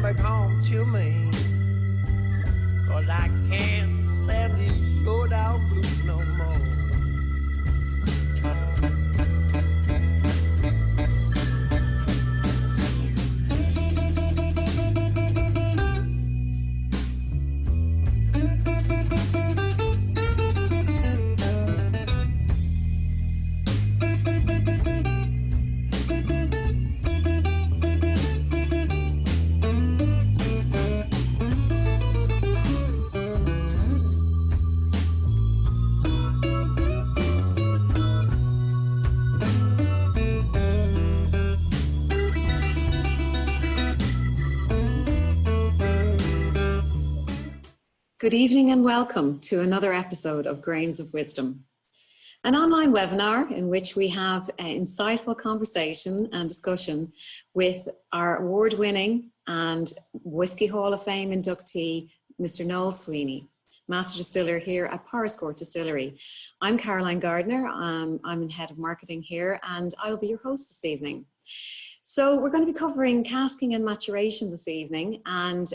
back home to me. 'Cause I can't stand these low down blues no more. Good evening and welcome to another episode of Grains of Wisdom, an online webinar in which we have insightful conversation and discussion with our award-winning and Whiskey Hall of Fame inductee, Mr. Noel Sweeney, Master Distiller here at Powerscourt Distillery. I'm Caroline Gardner, I'm in Head of Marketing here, and I'll be your host this evening. So we're going to be covering casking and maturation this evening, and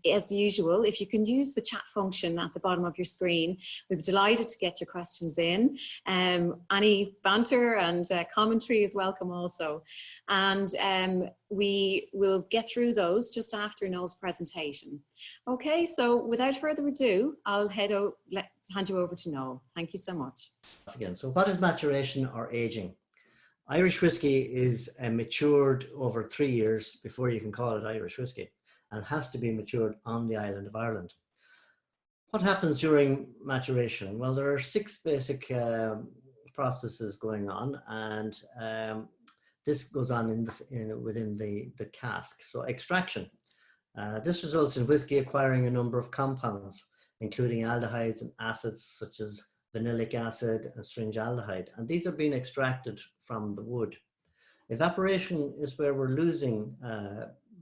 as usual, if you can use the chat function at the bottom of your screen, we'd be delighted to get your questions in. Any banter and commentary is welcome also, and we will get through those just after Noel's presentation. Okay, so without further ado, I'll hand you over to Noel. Thank you so much. Again, so what is maturation or aging? Irish whiskey is matured over 3 years before you can call it Irish whiskey, and it has to be matured on the island of Ireland. What happens during maturation? Well, there are 6 basic processes going on, and this goes on within the cask. So extraction. This results in whiskey acquiring a number of compounds, including aldehydes and acids such as vanillic acid and stringaldehyde, and these are being extracted from the wood. Evaporation is where we're losing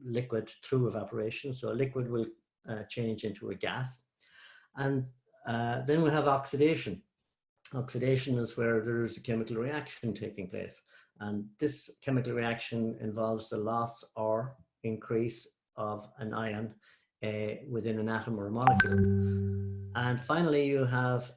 liquid through evaporation, so a liquid will change into a gas. And then we have oxidation. Oxidation is where there's a chemical reaction taking place, and this chemical reaction involves the loss or increase of an ion within an atom or a molecule. And finally, you have,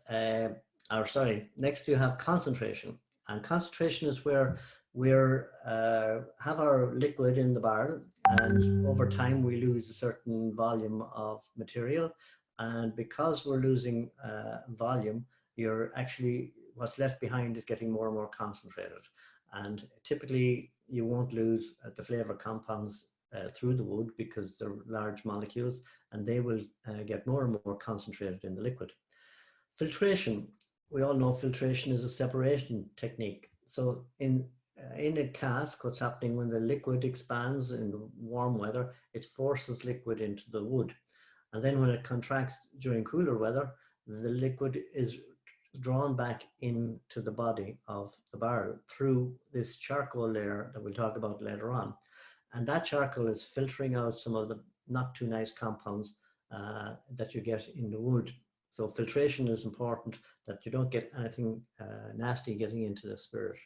next you have concentration. And concentration is where we have our liquid in the barrel, and over time we lose a certain volume of material. And because we're losing volume, what's left behind is getting more and more concentrated. And typically you won't lose the flavor compounds through the wood because they're large molecules, and they will get more and more concentrated in the liquid. Filtration. We all know filtration is a separation technique. So in a cask, what's happening when the liquid expands in warm weather, it forces liquid into the wood. And then when it contracts during cooler weather, the liquid is drawn back into the body of the barrel through this charcoal layer that we'll talk about later on. And that charcoal is filtering out some of the not too nice compounds that you get in the wood. So filtration is important, that you don't get anything nasty getting into the spirit.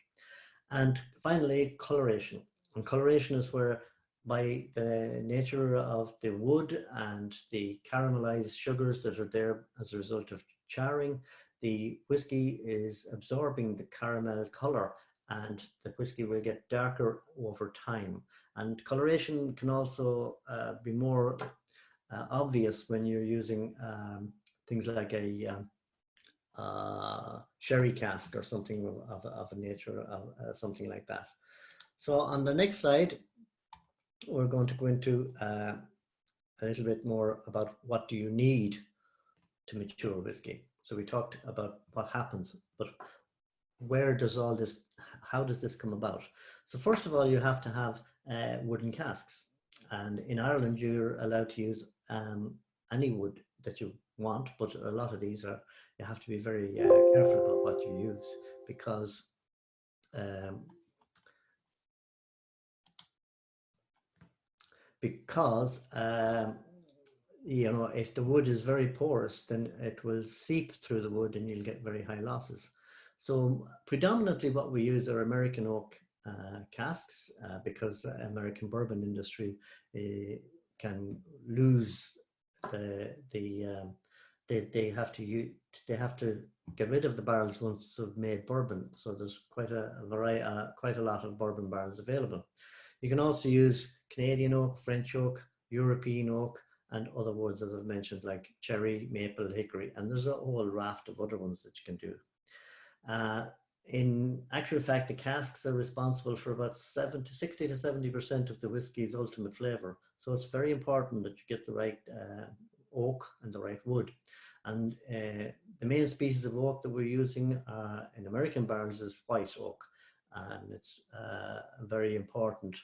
And finally, coloration. And coloration is where, by the nature of the wood and the caramelized sugars that are there as a result of charring, the whiskey is absorbing the caramel color, and the whiskey will get darker over time. And coloration can also be more obvious when you're using things like a sherry cask or something of a nature of something like that. So on the next slide, we're going to go into a little bit more about what do you need to mature whiskey. So we talked about what happens, but where does all this, how does this come about? So first of all, you have to have wooden casks. And in Ireland, you're allowed to use any wood that you want, but a lot of these are, you have to be very careful about what you use, because you know, if the wood is very porous, then it will seep through the wood and you'll get very high losses. So predominantly what we use are American oak casks, because American bourbon industry can lose they have to get rid of the barrels once they've made bourbon. So there's quite a variety, quite a lot of bourbon barrels available. You can also use Canadian oak, French oak, European oak, and other woods, as I've mentioned, like cherry, maple, hickory, and there's a whole raft of other ones that you can do. In actual fact, the casks are responsible for about 60 to 70% of the whiskey's ultimate flavor. So it's very important that you get the right oak and the right wood. And the main species of oak that we're using in American barrels is white oak. And it's very important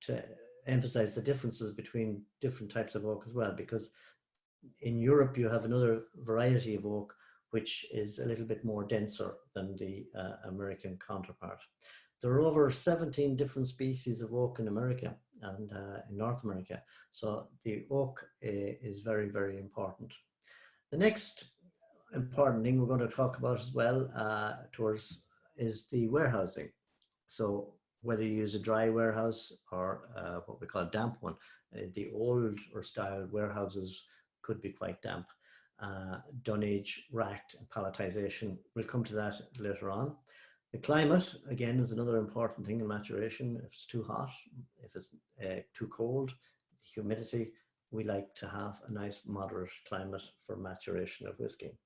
to emphasize the differences between different types of oak as well, because in Europe you have another variety of oak which is a little bit more denser than the American counterpart. There are over 17 different species of oak in America and in North America. So the oak is very, very important. The next important thing we're going to talk about as well is the warehousing. So whether you use a dry warehouse or what we call a damp one, the older style warehouses could be quite damp. Dunnage, racked, and palletization. We'll come to that later on. The climate, again, is another important thing in maturation. If it's too hot, if it's too cold, humidity, we like to have a nice moderate climate for maturation of whiskey.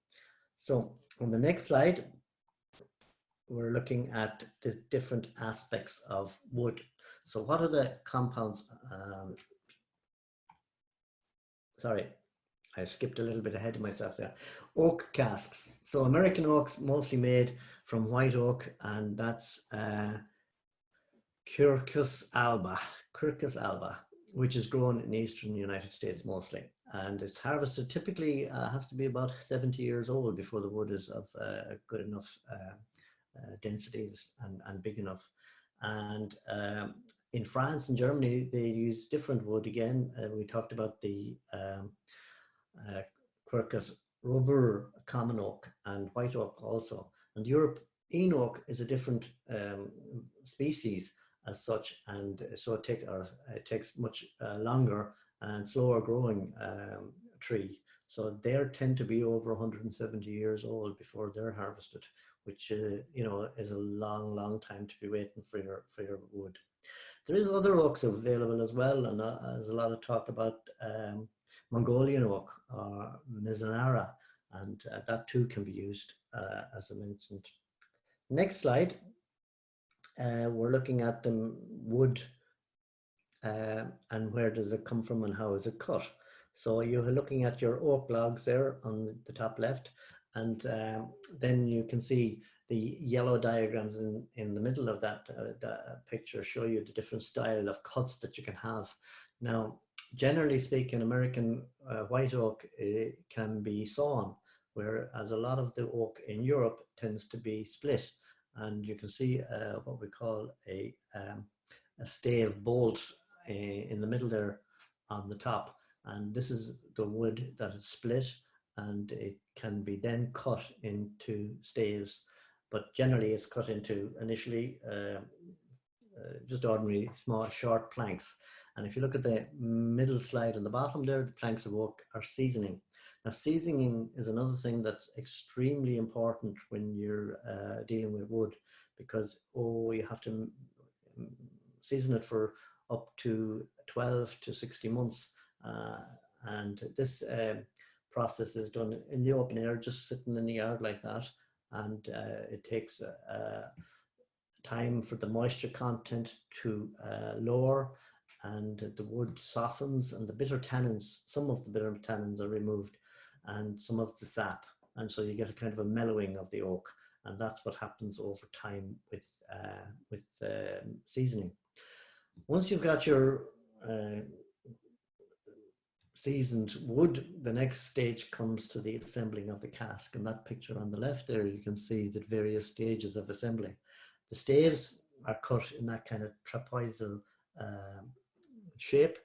So on the next slide, we're looking at the different aspects of wood. So what are the compounds? Sorry, I skipped a little bit ahead of myself there. Oak casks. So American oak's mostly made from white oak, and that's Quercus alba, which is grown in eastern United States mostly. And it's harvested typically has to be about 70 years old before the wood is of good enough densities and big enough. And in France and Germany, they use different wood again. We talked about the Quercus robur, common oak, and white oak also. And European oak is a different species as such, and so it takes much longer and slower growing tree. So they tend to be over 170 years old before they're harvested, which you know, is a long time to be waiting for your wood. There is other oaks available as well, and there's a lot of talk about Mongolian oak or Mizunara, and that too can be used, as I mentioned. Next slide, we're looking at the wood and where does it come from and how is it cut. So you're looking at your oak logs there on the top left, and then you can see the yellow diagrams in the middle of that picture show you the different style of cuts that you can have. Now, generally speaking, American white oak can be sawn, whereas a lot of the oak in Europe tends to be split. And you can see what we call a stave bolt in the middle there on the top. And this is the wood that is split, and it can be then cut into staves. But generally it's cut into initially just ordinary small short planks. And if you look at the middle slide on the bottom there, the planks of oak are seasoning. Now, seasoning is another thing that's extremely important when you're dealing with wood, because you have to season it for up to 12 to 60 months. And this process is done in the open air, just sitting in the yard like that. And it takes time for the moisture content to lower, and the wood softens, and the bitter tannins, some of the bitter tannins are removed, and some of the sap, and so you get a kind of a mellowing of the oak, and that's what happens over time with seasoning. Once you've got your seasoned wood, the next stage comes to the assembling of the cask, and that picture on the left there, you can see the various stages of assembly. The staves are cut in that kind of trapezoidal shape,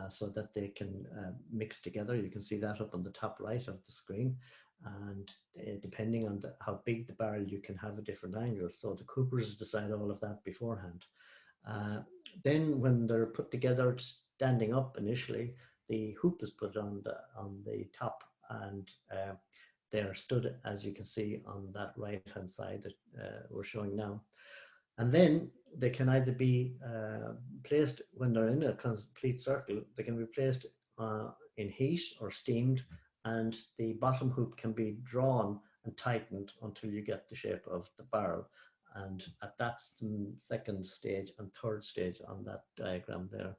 so that they can mix together. You can see that up on the top right of the screen, and depending on how big the barrel, you can have a different angle. So the coopers decide all of that beforehand. Then when they're put together, standing up initially, the hoop is put on the top, and they're stood, as you can see on that right hand side that we're showing now. And then they can either be placed, when they're in a complete circle, they can be placed in heat or steamed, and the bottom hoop can be drawn and tightened until you get the shape of the barrel. And that's the second stage and third stage on that diagram there.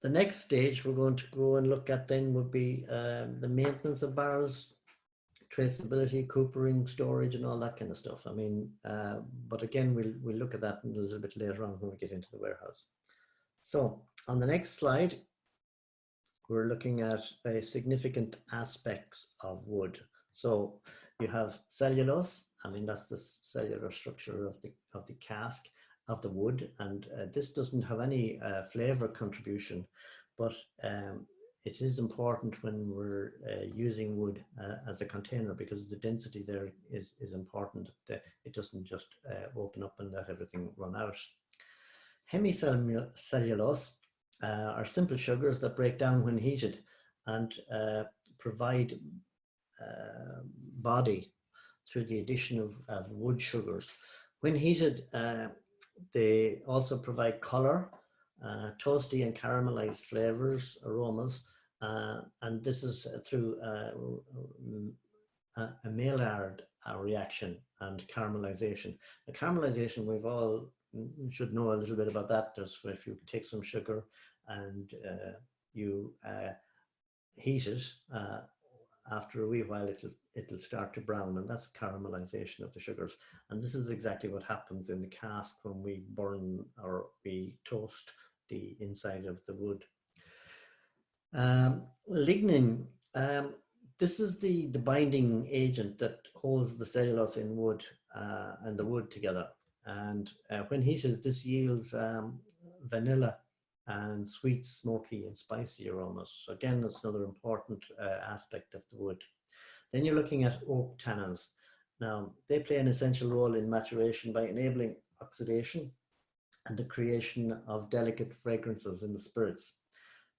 The next stage we're going to go and look at then would be the maintenance of barrels, traceability, coopering, storage, and all that kind of stuff. I mean, but again, we'll look at that a little bit later on when we get into the warehouse. So on the next slide, we're looking at significant aspects of wood. So you have cellulose. I mean, that's the cellular structure of the cask of the wood, and this doesn't have any flavor contribution, but it is important when we're using wood as a container, because the density there is important. That it doesn't just open up and let everything run out. Hemicellulose are simple sugars that break down when heated and provide body through the addition of wood sugars. When heated, they also provide color, toasty and caramelized flavors, aromas, and this is through a Maillard reaction and caramelization. The caramelization, we've all should know a little bit about that. There's if you take some sugar and you heat it, after a wee while it'll start to brown, and that's caramelization of the sugars. And this is exactly what happens in the cask when we burn or we toast the inside of the wood. Lignin, this is the binding agent that holds the cellulose in wood and the wood together. And when heated, this yields vanilla and sweet, smoky, and spicy aromas. So again, that's another important aspect of the wood. Then you're looking at oak tannins. Now, they play an essential role in maturation by enabling oxidation and the creation of delicate fragrances in the spirits.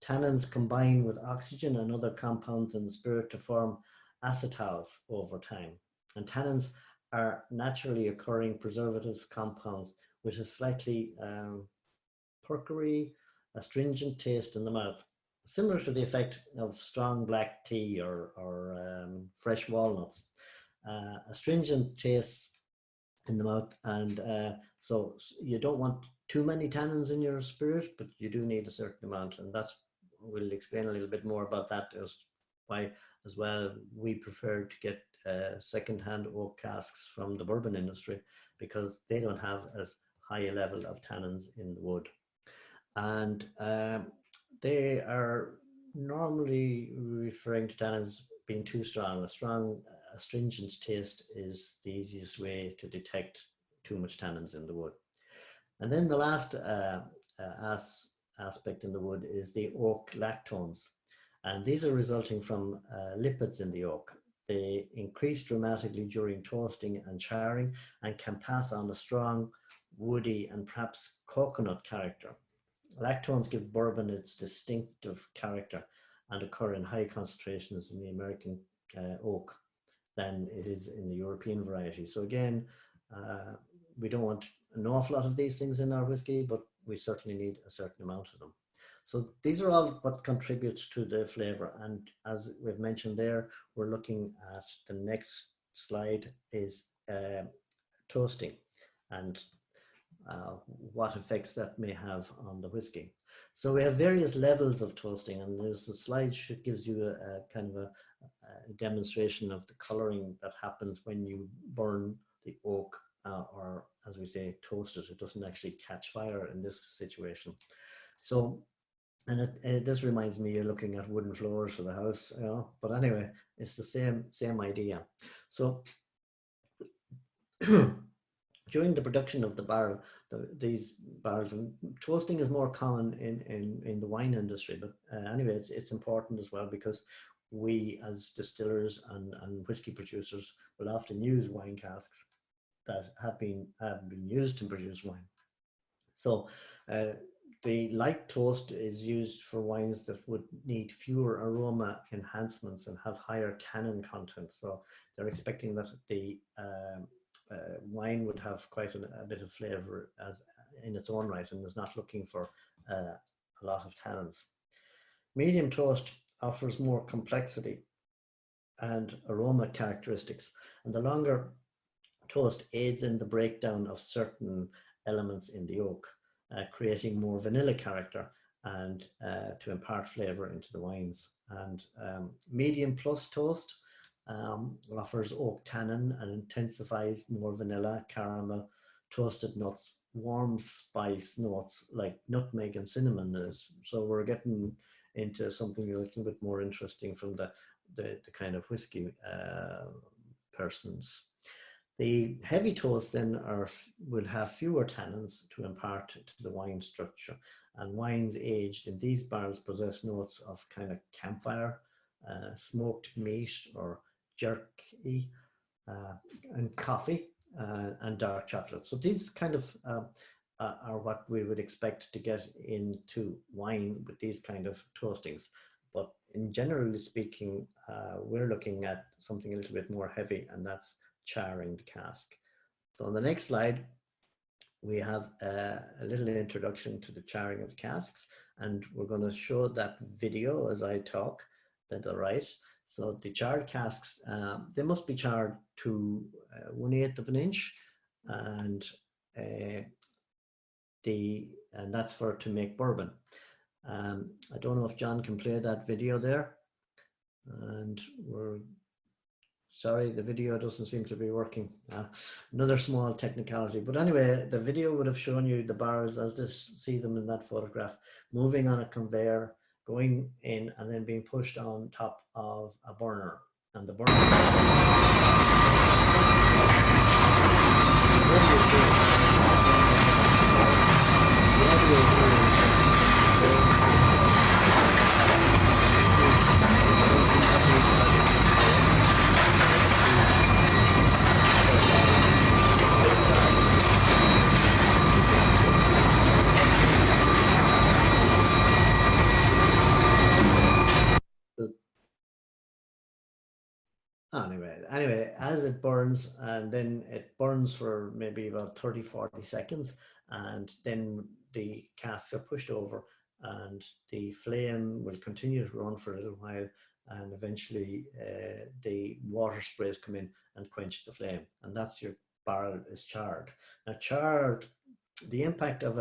Tannins combine with oxygen and other compounds in the spirit to form acetals over time. And tannins are naturally occurring preservative compounds with a slightly perky, astringent taste in the mouth, similar to the effect of strong black tea or fresh walnuts. Astringent tastes in the mouth, and so you don't want too many tannins in your spirit, but you do need a certain amount, and that's, we'll explain a little bit more about that as why as well we prefer to get second-hand oak casks from the bourbon industry, because they don't have as high a level of tannins in the wood. And they are normally referring to tannins being too strong. A strong astringent taste is the easiest way to detect too much tannins in the wood. And then the last aspect in the wood is the oak lactones. And these are resulting from lipids in the oak. They increase dramatically during toasting and charring and can pass on a strong, woody, and perhaps coconut character. Lactones give bourbon its distinctive character and occur in high concentrations in the American oak than it is in the European variety. So again, we don't want an awful lot of these things in our whiskey, but we certainly need a certain amount of them. So these are all what contributes to the flavor. And as we've mentioned there, we're looking at the next slide is toasting and what effects that may have on the whiskey. So we have various levels of toasting, and there's a slide that gives you a kind of a demonstration of the coloring that happens when you burn the oak or, as we say, toast it. It doesn't actually catch fire in this situation. So, and this reminds me, you're looking at wooden floors for the house, you know, but anyway, it's the same idea. So during the production of the barrel, these barrels, and toasting is more common in the wine industry, but anyway, it's important as well, because we as distillers and whiskey producers will often use wine casks that have been used to produce wine. So the light toast is used for wines that would need fewer aroma enhancements and have higher tannin content. So they're expecting that the wine would have quite a bit of flavor as in its own right, and is not looking for a lot of tannins. Medium toast offers more complexity and aroma characteristics, and the longer toast aids in the breakdown of certain elements in the oak, creating more vanilla character and to impart flavor into the wines. And medium plus toast offers oak tannin and intensifies more vanilla, caramel, toasted nuts, warm spice notes like nutmeg and cinnamon is. So we're getting into something a little bit more interesting from the kind of whiskey persons. The heavy toast then will have fewer tannins to impart to the wine structure, and wines aged in these barrels possess notes of kind of campfire, smoked meat or jerky, and coffee, and dark chocolate. So these kind of are what we would expect to get into wine with these kind of toastings. But in generally speaking, we're looking at something a little bit more heavy, and that's charring the cask. So on the next slide, we have a little introduction to the charring of the casks, and we're going to show that video as I talk to the right. So the charred casks, they must be charred to 1/8 of an inch, and that's to make bourbon. I don't know if John can play that video there, and we're sorry, the video doesn't seem to be working. Another small technicality. But anyway, the video would have shown you the barrels as this, see them in that photograph, moving on a conveyor, going in and then being pushed on top of a burner. And the burner... Anyway, as it burns, and then it burns for maybe about 30-40 seconds, and then the casks are pushed over, and the flame will continue to run for a little while, and eventually the water sprays come in and quench the flame, and that's your barrel is charred. Now, charred, the impact of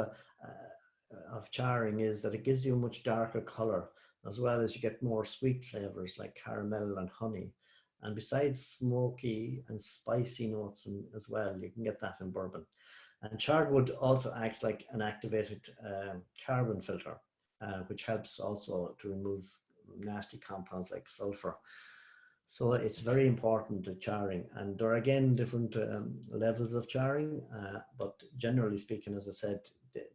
charring is that it gives you a much darker color, as well as you get more sweet flavors like caramel and honey. And besides smoky and spicy notes as well, you can get that in bourbon. And charred wood also acts like an activated carbon filter, which helps also to remove nasty compounds like sulfur. So it's very important, the charring. And there are again different levels of charring, but generally speaking, as I said,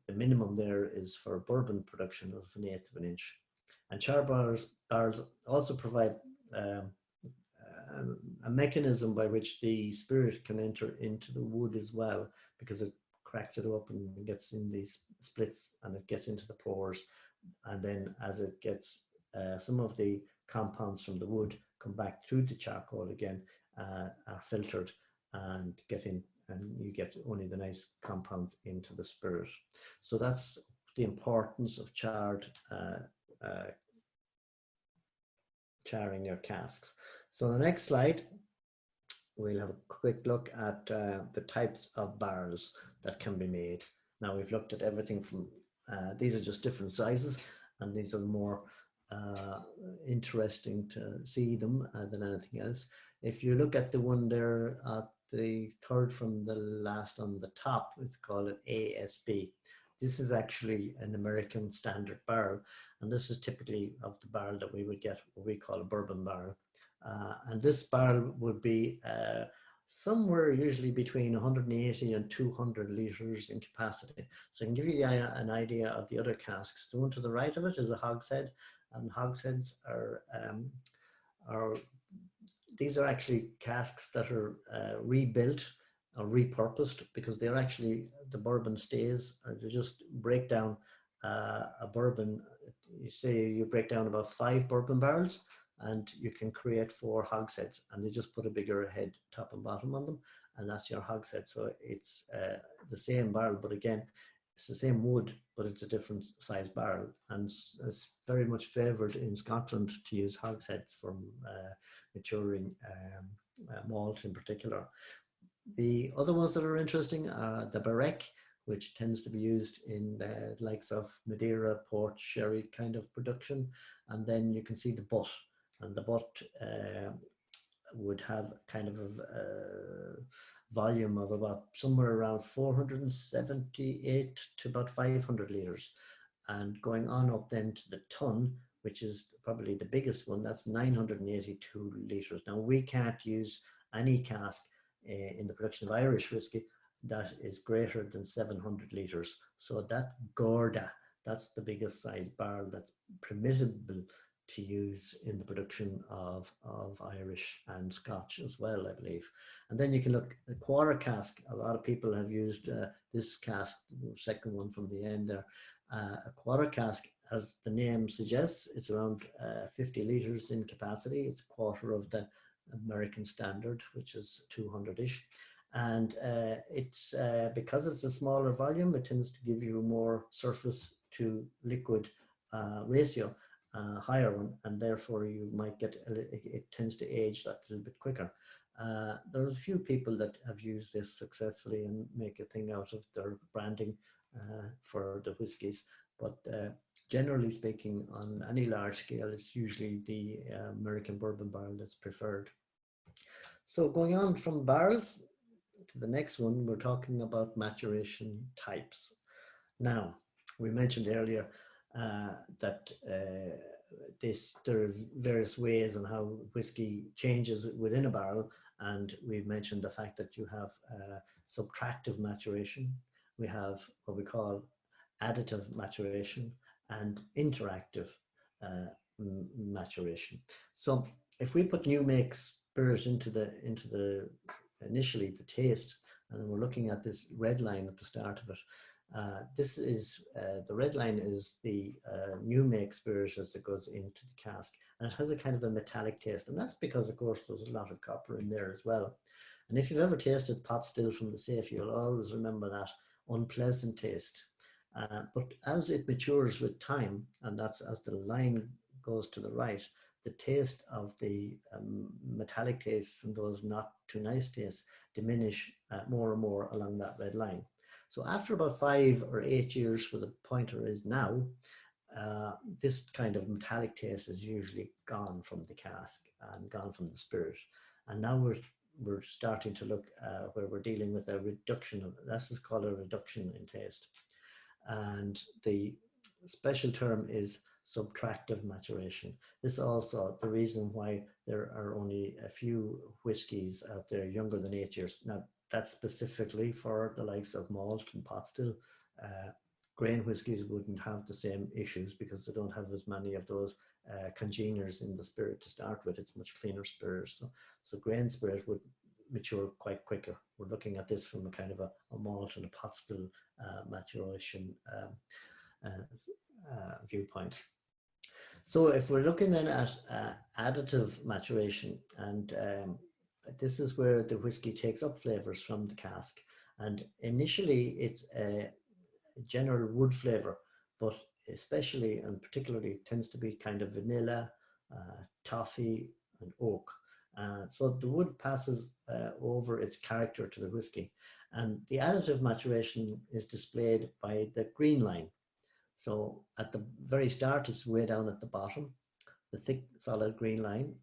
the minimum there is for bourbon production of 1/8 of an inch. And char barrels also provide a mechanism by which the spirit can enter into the wood as well, because it cracks it up and gets in these splits and it gets into the pores, and then as it gets some of the compounds from the wood come back through the charcoal again, are filtered and get in, and you get only the nice compounds into the spirit. So that's the importance of charring your casks. So the next slide, we'll have a quick look at the types of barrels that can be made. Now we've looked at everything from, these are just different sizes, and these are more interesting to see them than anything else. If you look at the one there at the third from the last on the top, it's called an ASB. This is actually an American standard barrel, and this is typically of the barrel that we would get, what we call a bourbon barrel. And this barrel would be somewhere usually between 180 and 200 liters in capacity. So I can give you an idea of the other casks. The one to the right of it is a hogshead, and hogsheads are these are actually casks that are rebuilt are repurposed, because they're actually, the bourbon stays, or they just break down a bourbon. You say you break down about 5 bourbon barrels, and you can create 4 hogsheads, and they just put a bigger head, top and bottom on them, and that's your hogshead. So it's the same barrel, but again, it's the same wood, but it's a different size barrel, and it's very much favoured in Scotland to use hogsheads for maturing malt in particular. The other ones that are interesting are the Barrique, which tends to be used in the likes of Madeira, port, sherry kind of production. And then you can see the butt, and the butt would have kind of a volume of about somewhere around 478 to about 500 litres. And going on up then to the ton, which is probably the biggest one, that's 982 litres. Now, we can't use any cask in the production of Irish whiskey that is greater than 700 litres. So that Gorda, that's the biggest size barrel that's permissible to use in the production of Irish and Scotch as well, I believe. And then you can look at quarter cask. A lot of people have used this cask, the second one from the end there. A quarter cask, as the name suggests, it's around 50 litres in capacity. It's a quarter of the American standard, which is 200-ish. And it's because it's a smaller volume, it tends to give you more surface to liquid ratio, higher one, and therefore you might get, it tends to age that a little bit quicker. There's a few people that have used this successfully and make a thing out of their branding for the whiskies, but generally speaking, on any large scale, it's usually the American bourbon barrel that's preferred. So going on from barrels to the next one, we're talking about maturation types. Now, we mentioned earlier that there are various ways on how whiskey changes within a barrel, and we've mentioned the fact that you have subtractive maturation, we have what we call additive maturation, and interactive maturation. So if we put new make spirit into the initially the taste, and we're looking at this red line at the start of it, this is the red line is the new make spirit as it goes into the cask, and it has a kind of a metallic taste, and that's because, of course, there's a lot of copper in there as well. And if you've ever tasted pot still from the safe, you'll always remember that unpleasant taste. But as it matures with time, and that's as the line goes to the right, the taste of the metallic tastes and those not too nice tastes diminish more and more along that red line. So after about 5 or 8 years, where the pointer is now, this kind of metallic taste is usually gone from the cask and gone from the spirit. And now we're starting to look where we're dealing with a reduction of, this is called a reduction in taste. And the special term is subtractive maturation. This is also the reason why there are only a few whiskies out there younger than 8 years. Now, that's specifically for the likes of malt and pot still. Grain whiskies wouldn't have the same issues because they don't have as many of those congeners in the spirit to start with. It's much cleaner spirit. So grain spirit would mature quite quicker. We're looking at this from a kind of a malt and a pot still maturation viewpoint. So if we're looking then at additive maturation, and this is where the whiskey takes up flavors from the cask, and initially it's a general wood flavor, but especially and particularly tends to be kind of vanilla, toffee and oak. So the wood passes over its character to the whiskey, and the additive maturation is displayed by the green line. So at the very start, it's way down at the bottom. The thick solid green line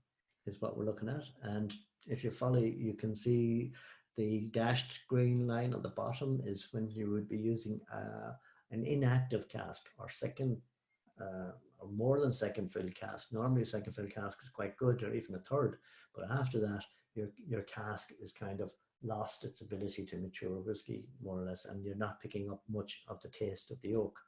is what we're looking at, and if you follow, you can see the dashed green line on the bottom is when you would be using an inactive cask or second or more than second fill cask. Normally a second fill cask is quite good, or even a third, but after that your cask is kind of lost its ability to mature whiskey more or less, and you're not picking up much of the taste of the oak.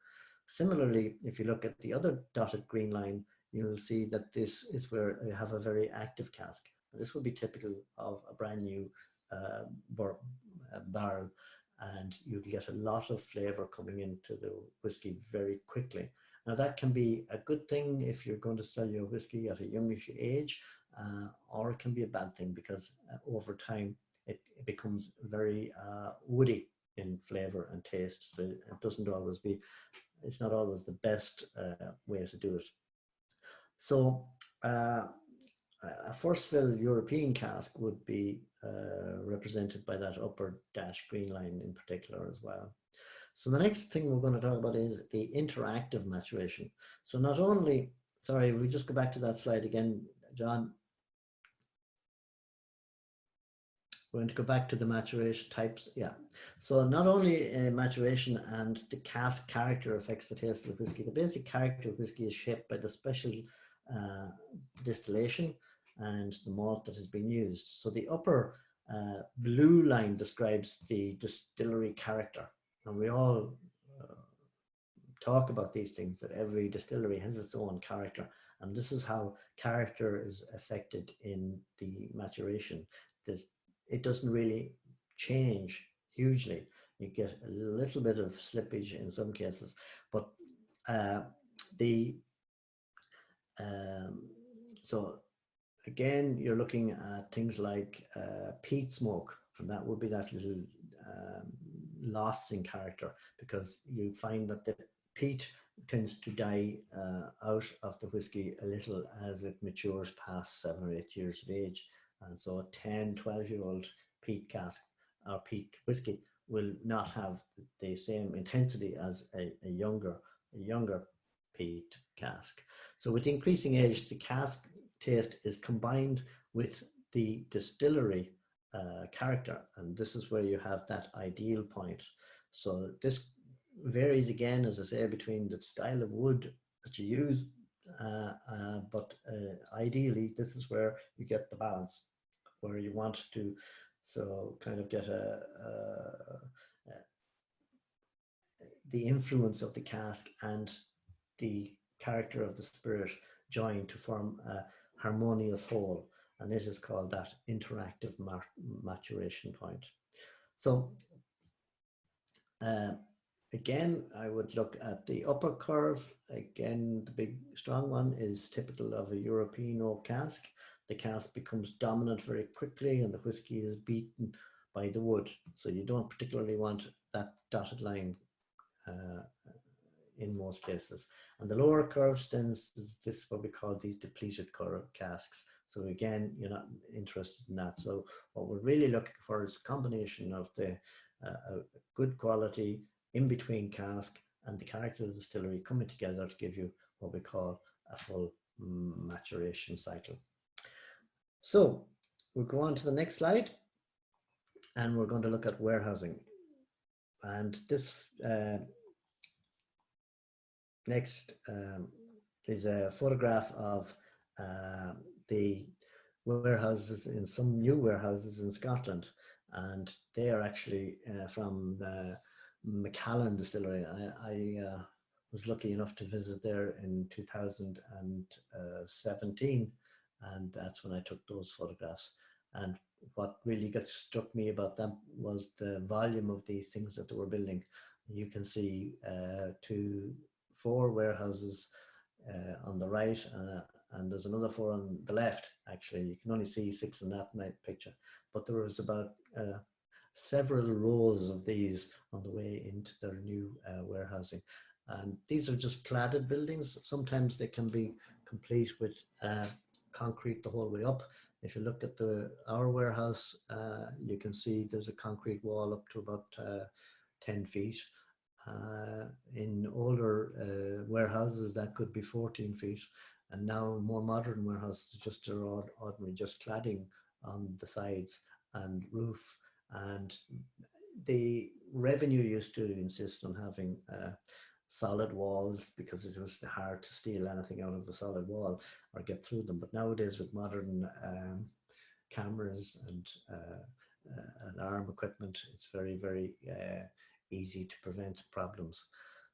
Similarly, if you look at the other dotted green line, you'll see that this is where you have a very active cask. This would be typical of a brand new barrel, and you get a lot of flavor coming into the whiskey very quickly. Now that can be a good thing if you're going to sell your whiskey at a youngish age, or it can be a bad thing because over time it becomes very woody in flavor and taste. So it doesn't always be, it's not always the best way to do it. So a first fill European cask would be represented by that upper dash green line in particular as well. So the next thing we're going to talk about is the interactive maturation. So not only, sorry, we just go back to that slide again, John. We're going to go back to the maturation types. Yeah. So not only maturation and the cask character affects the taste of the whiskey. The basic character of whiskey is shaped by the special distillation and the malt that has been used. So the upper blue line describes the distillery character. And we all talk about these things, that every distillery has its own character. And this is how character is affected in the maturation. It doesn't really change hugely. You get a little bit of slippage in some cases, but so again, you're looking at things like peat smoke, and that would be that little loss in character, because you find that the peat tends to die out of the whiskey a little as it matures past 7 or 8 years of age. And so a 10, 12-year-old peat cask or peat whiskey will not have the same intensity as a younger peat cask. So with increasing age, the cask taste is combined with the distillery character, and this is where you have that ideal point. So this varies again, as I say, between the style of wood that you use, but ideally this is where you get the balance, where you want to kind of get the influence of the cask and the character of the spirit join to form a harmonious whole, and it is called that interactive maturation point. So again, I would look at the upper curve. Again, the big strong one is typical of a European oak cask. The cask becomes dominant very quickly and the whiskey is beaten by the wood. So you don't particularly want that dotted line in most cases. And the lower curve stands, this is what we call these depleted curve casks. So again, you're not interested in that. So what we're really looking for is a combination of the good quality in-between cask and the character of the distillery coming together to give you what we call a full maturation cycle. So we'll go on to the next slide, and we're going to look at warehousing. And this next is a photograph of the warehouses, in some new warehouses in Scotland, and they are actually from the Macallan Distillery. I was lucky enough to visit there in 2017, and that's when I took those photographs. And what really struck me about them was the volume of these things that they were building. You can see 4 warehouses on the right, and there's another 4 on the left. Actually, you can only see 6 in that picture, but there was about several rows of these on the way into their new warehousing. And these are just cladded buildings. Sometimes they can be complete with concrete the whole way up. If you look at our warehouse, you can see there's a concrete wall up to about 10 feet. In older warehouses, that could be 14 feet. And now more modern warehouses just are ordinary, just cladding on the sides and roof. And the revenue used to insist on having solid walls because it was hard to steal anything out of a solid wall or get through them. But nowadays, with modern cameras and alarm equipment, it's very, very easy to prevent problems.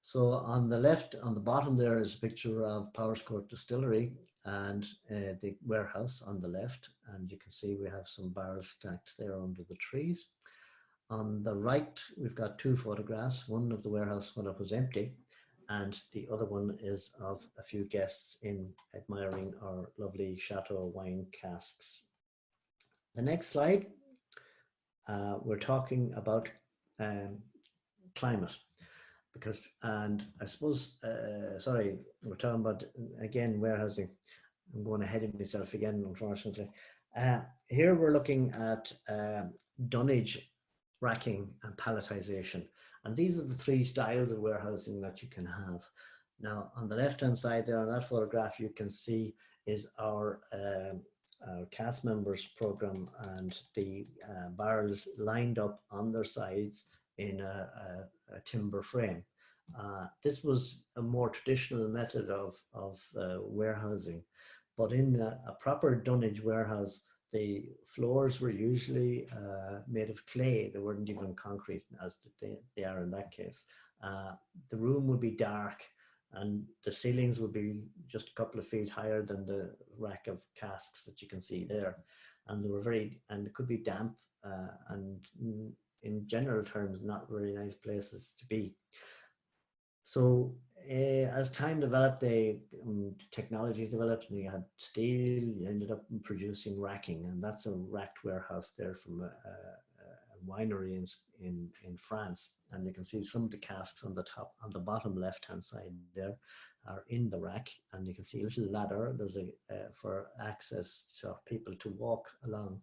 So on the left, on the bottom there is a picture of Powerscourt Distillery and the warehouse on the left. And you can see we have some barrels stacked there under the trees. On the right, we've got two photographs, one of the warehouse when it was empty, and the other one is of a few guests in admiring our lovely Chateau wine casks. The next slide, we're talking about climate. Because, and I suppose, sorry, we're talking about, again, warehousing. I'm going ahead of myself again, unfortunately. Here we're looking at dunnage, racking, and palletization. And these are the three styles of warehousing that you can have. Now, on the left-hand side there, on that photograph, you can see is our cast members program, and the barrels lined up on their sides in a timber frame. This was a more traditional method of warehousing, but in a proper dunnage warehouse, the floors were usually made of clay. They weren't even concrete as they are in that case. The room would be dark, and the ceilings would be just a couple of feet higher than the rack of casks that you can see there. And they were and it could be damp and in general terms, not very nice places to be. So as time developed, technologies developed, and you had steel, you ended up producing racking, and that's a racked warehouse there from a winery in France. And you can see some of the casks on the bottom left-hand side there are in the rack, and you can see a little ladder. There's for access to people to walk along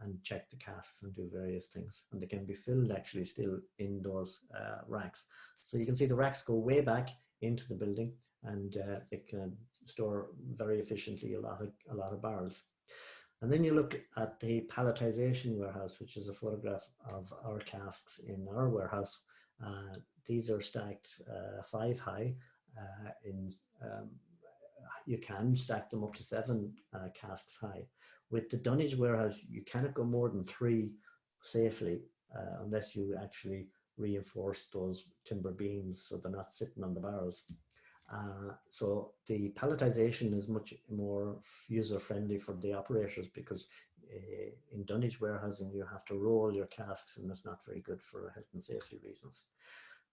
and check the casks and do various things. And they can be filled actually still in those racks. So you can see the racks go way back into the building, and it can store very efficiently a lot of barrels. And then you look at the palletization warehouse, which is a photograph of our casks in our warehouse. These are stacked 5 high. You can stack them up to 7 casks high. With the dunnage warehouse, you cannot go more than 3 safely unless you actually reinforce those timber beams so they're not sitting on the barrels. So the palletization is much more user-friendly for the operators, because in dunnage warehousing you have to roll your casks, and that's not very good for health and safety reasons.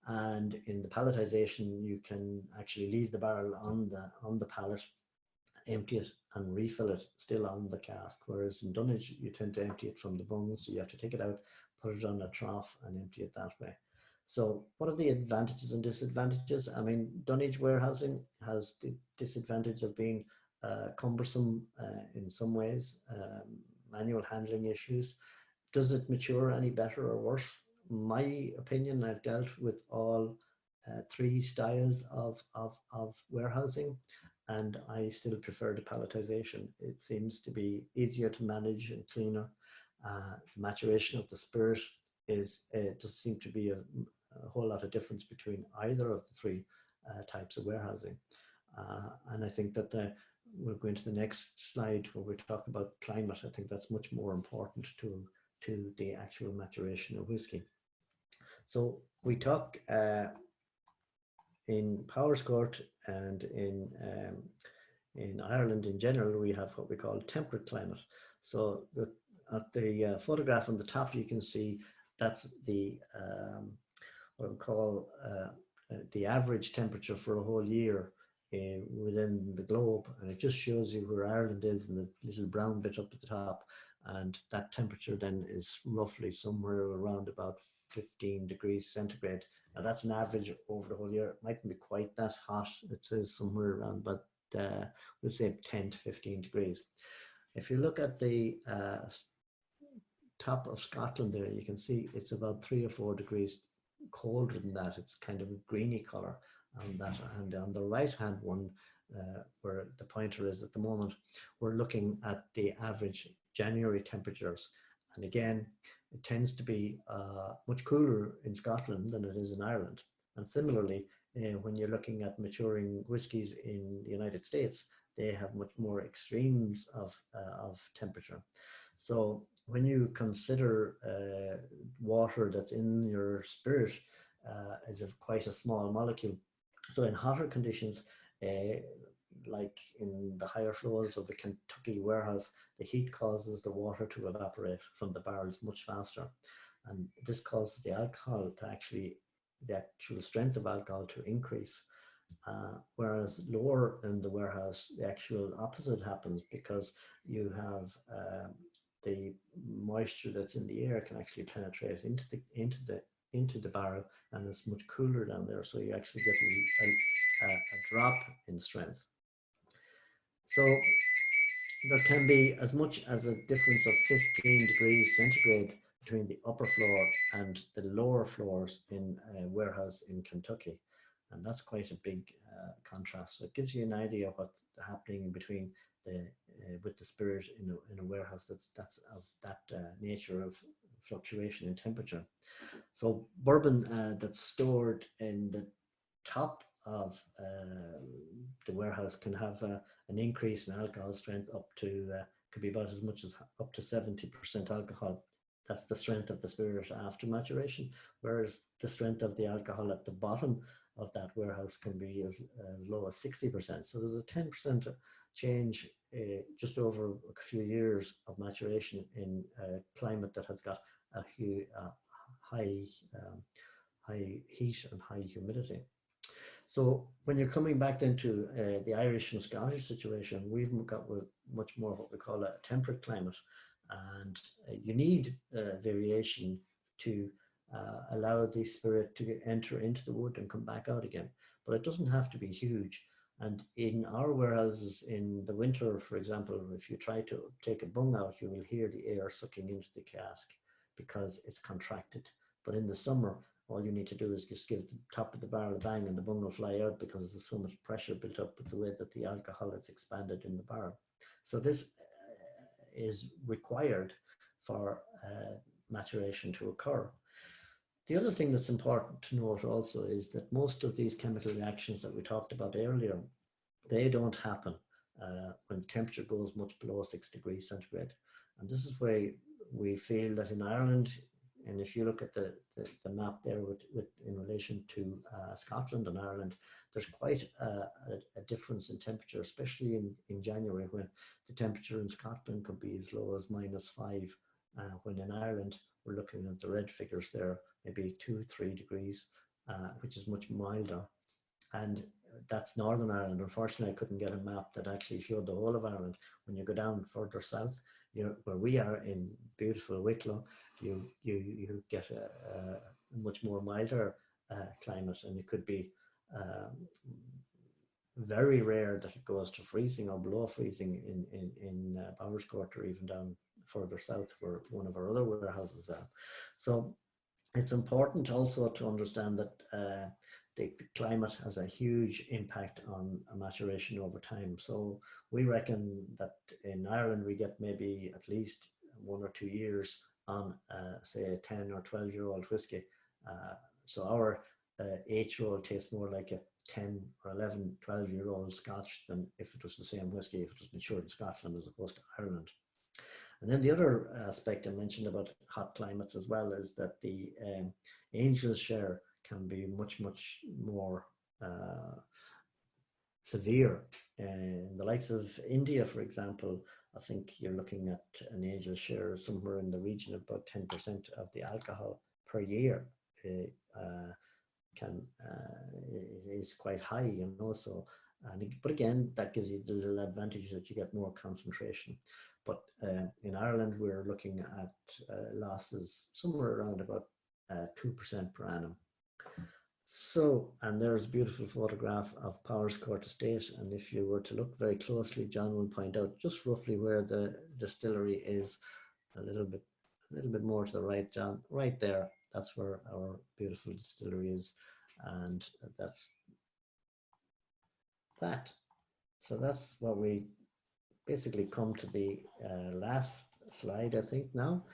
And in the palletization, you can actually leave the barrel on the pallet, empty it, and refill it still on the cask. Whereas in dunnage, you tend to empty it from the bungs, so you have to take it out, put it on a trough, and empty it that way. So what are the advantages and disadvantages? I mean, dunnage warehousing has the disadvantage of being cumbersome in some ways, manual handling issues. Does it mature any better or worse? My opinion, I've dealt with all 3 styles of warehousing, and I still prefer the palletization. It seems to be easier to manage and cleaner. Maturation of the spirit does seem to be a whole lot of difference between either of the 3 types of warehousing. And I think that we'll go into the next slide where we talk about climate. I think that's much more important to the actual maturation of whiskey. So we talk in Powerscourt and in Ireland in general, we have what we call temperate climate. So at the photograph on the top, you can see that's the what we call the average temperature for a whole year within the globe, and it just shows you where Ireland is in the little brown bit up at the top. And that temperature then is roughly somewhere around about 15 degrees centigrade. Now that's an average over the whole year. It mightn't be quite that hot. It says somewhere around, but we'll say 10 to 15 degrees. If you look at the top of Scotland there, you can see it's about 3 or 4 degrees colder than that. It's kind of a greeny color on that. And on the right hand one, where the pointer is at the moment, we're looking at the average January temperatures. And again, it tends to be much cooler in Scotland than it is in Ireland. And similarly, when you're looking at maturing whiskies in the United States, they have much more extremes of temperature. So when you consider water that's in your spirit as quite a small molecule, so in hotter conditions, like in the higher floors of the Kentucky warehouse, the heat causes the water to evaporate from the barrels much faster. and this causes the alcohol to actually, the actual strength of alcohol to increase. Whereas lower in the warehouse, the actual opposite happens, because you have the moisture that's in the air can actually penetrate into the barrel, and it's much cooler down there. So you actually get a drop in strength. So there can be as much as a difference of 15 degrees centigrade between the upper floor and the lower floors in a warehouse in Kentucky. And that's quite a big contrast. So it gives you an idea of what's happening between the with the spirit in a warehouse that's of that nature of fluctuation in temperature. So bourbon that's stored in the top of the warehouse can have an increase in alcohol strength up to could be about as much as up to 70% alcohol. That's the strength of the spirit after maturation, whereas the strength of the alcohol at the bottom of that warehouse can be as low as 60%. So there's a 10% change just over a few years of maturation in a climate that has got a high heat and high humidity. So when you're coming back into the Irish and Scottish situation, we've got much more what we call a temperate climate, and you need variation to allow the spirit to enter into the wood and come back out again. But it doesn't have to be huge. And in our warehouses in the winter, for example, if you try to take a bung out, you will hear the air sucking into the cask because it's contracted. But in the summer, all you need to do is just give the top of the barrel a bang and the bung will fly out, because there's so much pressure built up with the way that the alcohol is expanded in the barrel. So this is required for maturation to occur. The other thing that's important to note also is that most of these chemical reactions that we talked about earlier, they don't happen when the temperature goes much below 6 degrees centigrade. And this is why we feel that in Ireland, and if you look at the map there in relation to Scotland and Ireland, there's quite a difference in temperature, especially in January, when the temperature in Scotland could be as low as -5, when in Ireland we're looking at the red figures there, maybe 2-3 degrees, which is much milder. And that's Northern Ireland. Unfortunately, I couldn't get a map that actually showed the whole of Ireland. When you go down further south, where we are in beautiful Wicklow, you get a much more milder climate, and it could be very rare that it goes to freezing or below freezing in Bowerscourt, or even down further south where one of our other warehouses are. So it's important also to understand that the climate has a huge impact on maturation over time. So we reckon that in Ireland we get maybe at least 1 or 2 years on say a 10 or 12-year-old whiskey. So our 8-year-old tastes more like a 10 or 11, 12-year-old Scotch than if it was the same whiskey, if it was matured in Scotland as opposed to Ireland. And then the other aspect I mentioned about hot climates as well is that the Angel's share can be much more severe. In the likes of India, for example, I think you're looking at an Angel's share somewhere in the region of about 10% of the alcohol per year. Is quite high, so but again, that gives you the little advantage that you get more concentration. But in Ireland, we're looking at losses somewhere around about 2% per annum. So, and there's a beautiful photograph of Powerscourt Estate, and if you were to look very closely, John will point out just roughly where the distillery is, a little bit more to the right, John, right there. That's where our beautiful distillery is, and that's that. So that's what we basically come to the last slide, I think, now.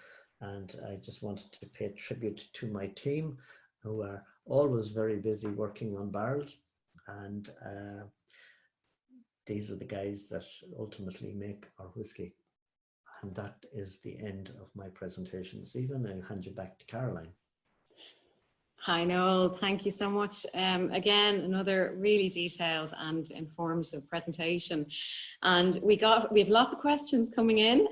And I just wanted to pay tribute to my team, who are always very busy working on barrels. And these are the guys that ultimately make our whiskey. And that is the end of my presentation this evening. I'll hand you back to Caroline. Hi Noel, thank you so much. Again, another really detailed and informative presentation. And we have lots of questions coming in,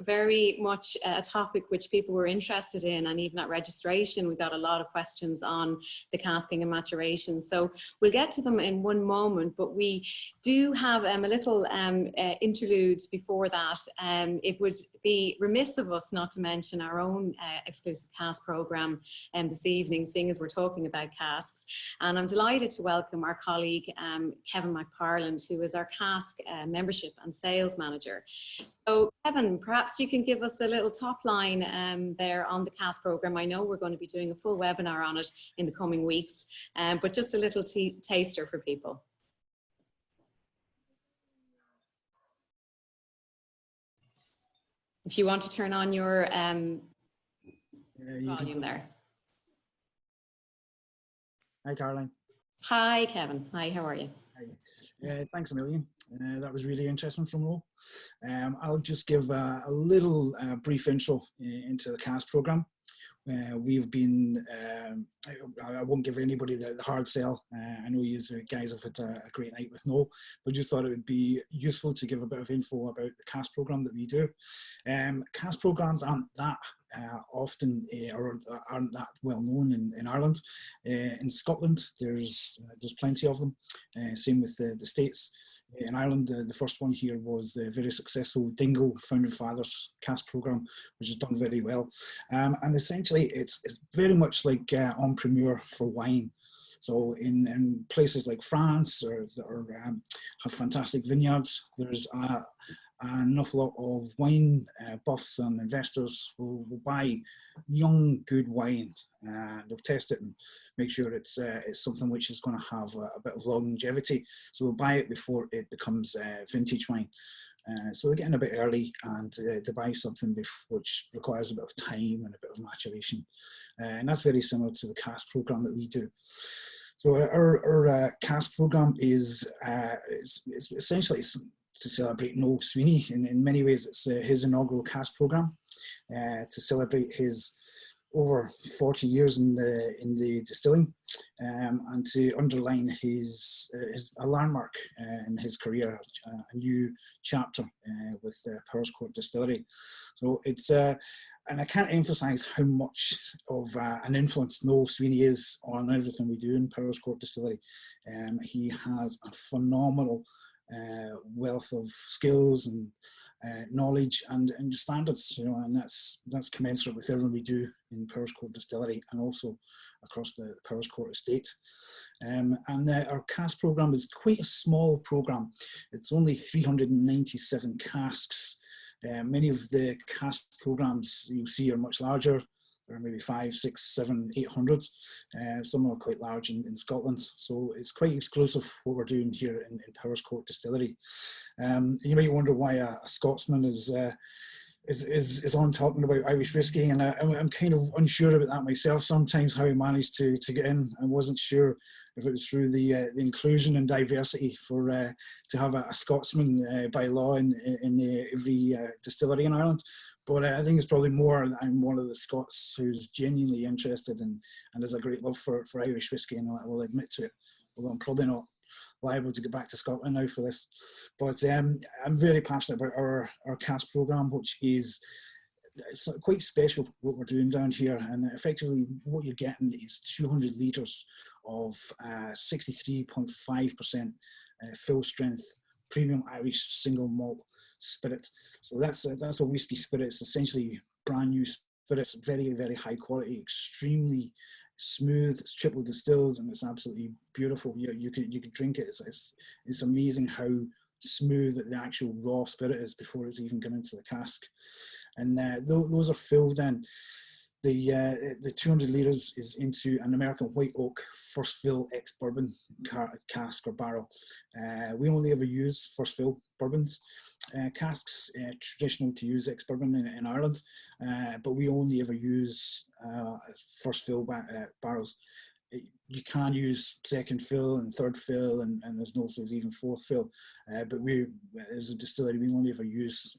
very much a topic which people were interested in, and even at registration, we got a lot of questions on the casking and maturation. So we'll get to them in one moment, but we do have a little interlude before that. It would be remiss of us not to mention our own exclusive cask program this evening, seeing as we're talking about casks. And I'm delighted to welcome our colleague, Kevin McParland, who is our cask membership and sales manager. So Kevin, perhaps you can give us a little top line there on the cask program. I know we're going to be doing a full webinar on it in the coming weeks, but just a little taster for people. If you want to turn on your volume there. Hi, Caroline. Hi, Kevin. Hi, how are you? Hi. Thanks a million. That was really interesting from Noel. I'll just give a little brief intro into the CAS program. We've been, I won't give anybody the hard sell. I know you guys have had a great night with Noel, but just thought it would be useful to give a bit of info about the CAS program that we do. CAS programs aren't that often or aren't that well known in Ireland. In Scotland, there's plenty of them. Same with the States. In Ireland, the first one here was the very successful Dingo Founding Fathers CAS program, which has done very well. And essentially, it's very much like Entrepreneur for wine. So in places like France or have fantastic vineyards, there's an awful lot of wine buffs and investors will buy young, good wine. They'll test it and make sure it's something which is going to have a bit of longevity. So they'll buy it before it becomes vintage wine. So they're getting a bit early, and they buy something which requires a bit of time and a bit of maturation. And that's very similar to the CAS program that we do. So our CAS program is essentially to celebrate Noel Sweeney. In many ways, it's his inaugural CAS program to celebrate his over 40 years in the distilling, and to underline a landmark in his career, a new chapter with Powerscourt Distillery. So it's and I can't emphasize how much of an influence Noel Sweeney is on everything we do in Powerscourt Distillery. He has a phenomenal wealth of skills and knowledge and standards, and that's commensurate with everything we do in Powerscourt Distillery and also across the Powerscourt estate. And our CAS program is quite a small program. It's only 397 casks. Many of the CAS programs you'll see are much larger. There are maybe 500, 600, 700, 800. Some are quite large in Scotland. So it's quite exclusive what we're doing here in Powerscourt Distillery. You might wonder why a Scotsman is on talking about Irish whiskey, and I'm kind of unsure about that myself sometimes, how he managed to get in. I wasn't sure if it was through the inclusion and diversity to have a Scotsman by law in every distillery in Ireland. But I think it's probably more I'm one of the Scots who's genuinely interested and has a great love for Irish whiskey, and I will admit to it, although I'm probably not liable to get back to Scotland now for this. But I'm very passionate about our CAS program, which is quite special what we're doing down here. And effectively what you're getting is 200 litres of 63.5% full strength premium Irish single malt spirit. So that's a whiskey spirit. It's essentially brand new spirit. It's very, very high quality, extremely smooth. It's triple distilled, and it's absolutely beautiful. You could drink it. It's amazing how smooth the actual raw spirit is before it's even gone into the cask. And those are filled in. The 200 litres is into an American white oak first fill ex-bourbon cask or barrel. We only ever use first fill bourbons. Casks, traditional to use ex-bourbon in Ireland, but we only ever use first fill barrels. you can use second fill and third fill, and there's no says even fourth fill. But we, as a distillery, we only ever use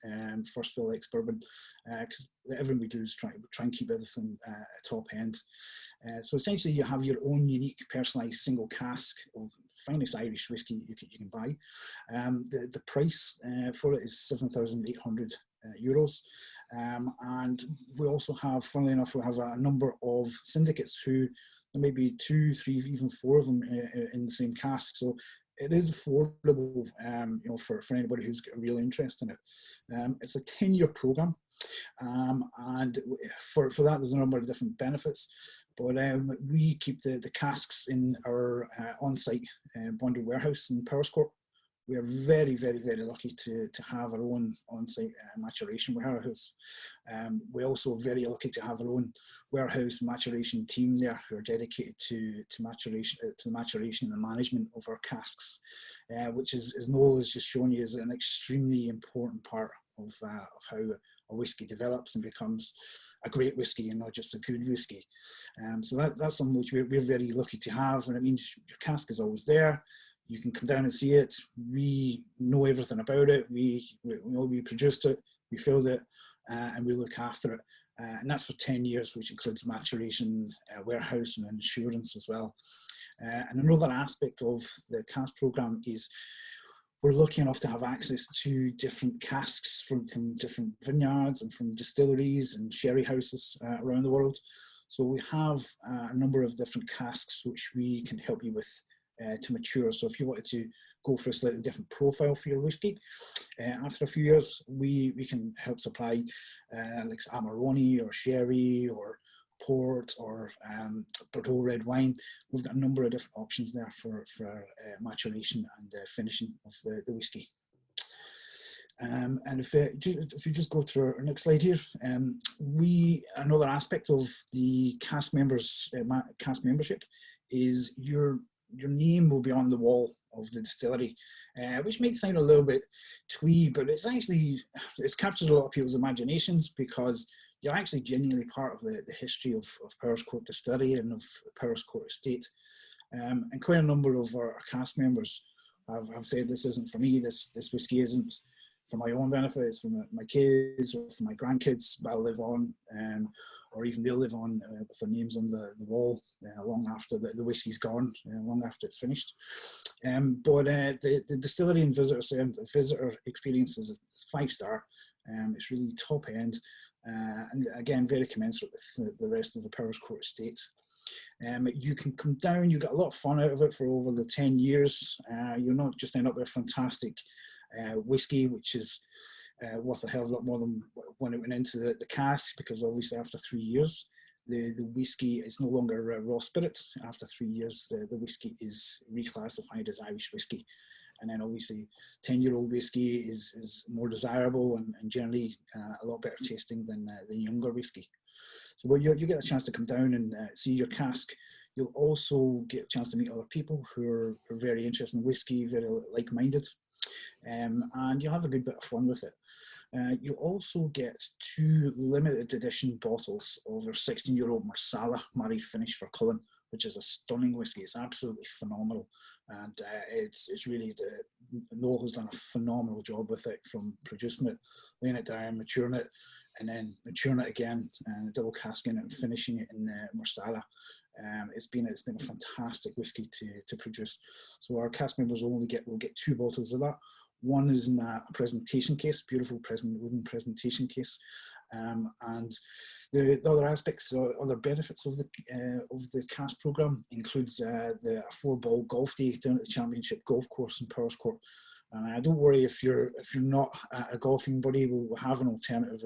first fill ex-bourbon, because everything we do is try and keep everything top end. So essentially, you have your own unique, personalised single cask of finest Irish whiskey you can buy. The price for it is €7,800. And we also have, funnily enough, we have a number of syndicates who, there may be 2, 3, even 4 of them in the same cask. So it is affordable, you know, for anybody who's got a real interest in it. It's a 10-year program, and for that there's a number of different benefits. But we keep the casks in our on-site bonded warehouse in Powerscourt. We are very, very, very lucky to have our own on-site maturation warehouse. We're also very lucky to have our own warehouse maturation team there who are dedicated to maturation, to the maturation and the management of our casks, which is, as Noel has just shown you, is an extremely important part of how a whiskey develops and becomes a great whiskey and not just a good whiskey. So that's something which we're very lucky to have, and it means your cask is always there. You can come down and see it. We know everything about it. We produced it, we filled it, and we look after it. And that's for 10 years, which includes maturation, warehouse, and insurance as well. And another aspect of the cask program is we're lucky enough to have access to different casks from different vineyards and from distilleries and sherry houses around the world. So we have a number of different casks which we can help you with to mature. So if you wanted to go for a slightly different profile for your whiskey, after a few years, we can help supply like Amarone or sherry or port or Bordeaux red wine. We've got a number of different options there for maturation and finishing of the whiskey. And if you just go to our next slide here, another aspect of the cask members cask membership is your name will be on the wall of the distillery, which might sound a little bit twee, but it's captured a lot of people's imaginations because you're actually genuinely part of the history of Powerscourt Distillery and of Powerscourt Estate. And quite a number of our cast members have said, this isn't for me, this whiskey isn't for my own benefit, it's for my kids or for my grandkids, but I'll live on, or even they'll live on with their names on the wall long after the whiskey's gone, long after it's finished. But the distillery and visitor experience is 5-star. It's really top end, and again, very commensurate with the rest of the Powerscourt estate. You can come down, you get a lot of fun out of it for over the 10 years. You'll not just end up with fantastic whiskey, which is worth a hell of a lot more than when it went into the cask, because obviously after 3 years, the whiskey is no longer raw spirit. After 3 years, the whiskey is reclassified as Irish whiskey. And then obviously 10-year-old whiskey is more desirable and generally a lot better tasting than the younger whiskey. So you get a chance to come down and see your cask. You'll also get a chance to meet other people who are very interested in whiskey, very like-minded, and you'll have a good bit of fun with it. You'll also get 2 limited edition bottles of our 16-year-old Marsala Married Finish for Cullen, which is a stunning whiskey. It's absolutely phenomenal, and it's really Noel has done a phenomenal job with it, from producing it, laying it down, maturing it, and then maturing it again, double casking it and finishing it in Marsala. It's been a fantastic whiskey to produce. So our cast members will get 2 bottles of that. One is in a presentation case, beautiful wooden presentation case, and the other aspects or other benefits of the cast program includes a 4-ball golf day down at the Championship Golf Course in Powerscourt. Don't worry if you're not a golfing buddy. We'll have an alternative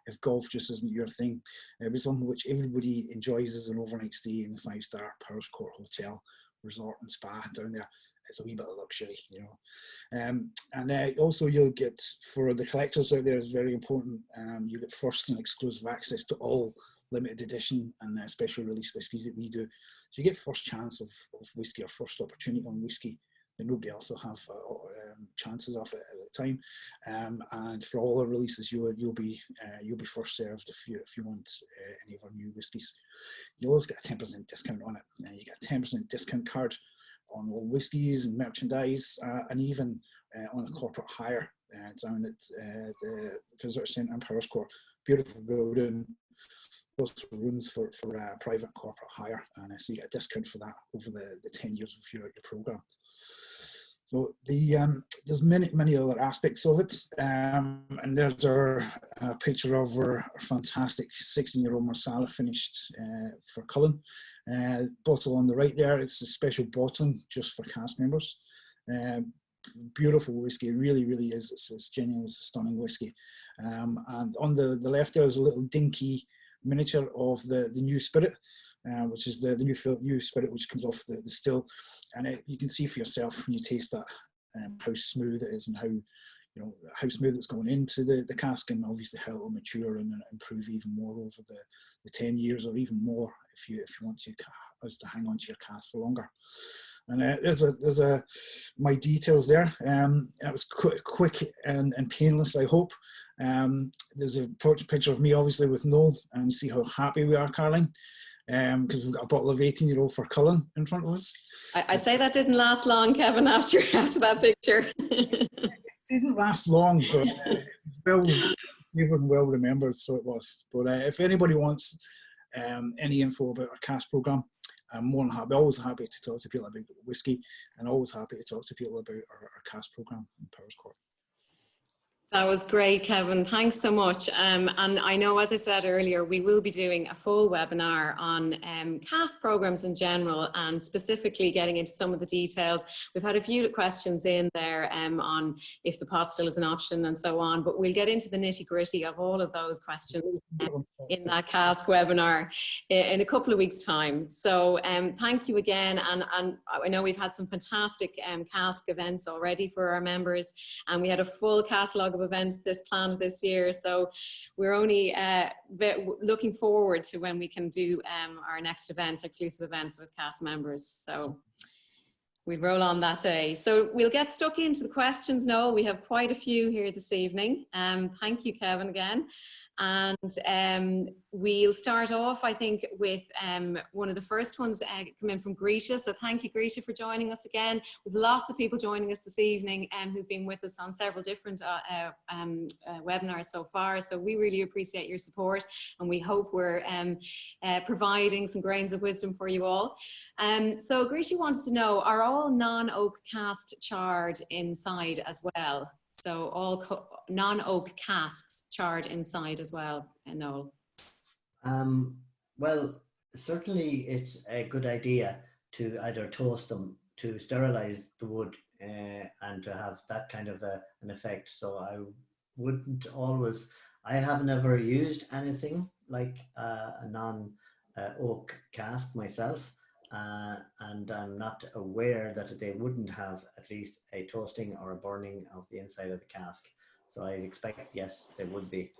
if golf just isn't your thing. It's something which everybody enjoys as an overnight stay in the 5-star Powerscourt Hotel, Resort and Spa down there. It's a wee bit of luxury, you know. And also you'll get, for the collectors out there, it's very important, you get first and exclusive access to all limited edition and special release whiskies that we do. So you get first chance of whiskey, or first opportunity on whiskey that nobody else will have chances of the time, and for all the releases, you'll be first served if you want any of our new whiskies. You always get a 10% discount on it. You get a 10% discount card on all whiskies and merchandise, and even on a corporate hire down at the Visitor Centre in Powerscourt. Beautiful building, lots of rooms for private corporate hire, and so you get a discount for that over the 10 years of your programme. So there's many other aspects of it, and there's our picture of our fantastic 16-year-old Marsala finished for Cullen. Bottle on the right there, it's a special bottling just for cast members. Beautiful whiskey, really is. It's genuine, it's a stunning whiskey. And on the left there is a little dinky miniature of the new spirit, which is the new spirit which comes off the still, and you can see for yourself when you taste that how smooth it is, and how smooth it's going into the cask, and obviously how it will mature and improve even more over the 10 years or even more if you want us to hang on to your cask for longer. And there's my details there. It was quick and painless, I hope. There's a picture of me, obviously, with Noel, and see how happy we are, Caroline, because we've got a bottle of 18-year-old for Cullen in front of us. I'd say that didn't last long, Kevin, after that picture. It didn't last long, but it's well remembered, so it was. But if anybody wants any info about our cask programme, I'm more than happy, always happy to talk to people about whiskey, and always happy to talk to people about our cask programme in Powerscourt. That was great, Kevin. Thanks so much. And I know, as I said earlier, we will be doing a full webinar on cask programs in general, and specifically getting into some of the details. We've had a few questions in there on if the pot still is an option and so on, but we'll get into the nitty-gritty of all of those questions in that cask webinar in a couple of weeks' time. So thank you again. And I know we've had some fantastic cask events already for our members, and we had a full catalogue of events planned this year, so we're only looking forward to when we can do our next events, exclusive events with cast members. So we roll on that day. So we'll get stuck into the questions, Noel. We have quite a few here this evening. Thank you, Kevin, again. And we'll start off, I think, with one of the first ones come in from Grisha. So thank you, Grisha, for joining us again. We've lots of people joining us this evening who've been with us on several different webinars so far. So we really appreciate your support, and we hope we're providing some grains of wisdom for you all. So Grisha wanted to know, are all non-oak cast charred inside as well? So all non-oak casks charred inside as well, Noel? Well, certainly it's a good idea to either toast them to sterilize the wood and to have that kind of an effect. So I wouldn't always, I have never used anything like a non-oak cask myself. And I'm not aware that they wouldn't have at least a toasting or a burning of the inside of the cask. So I expect, yes, they would be.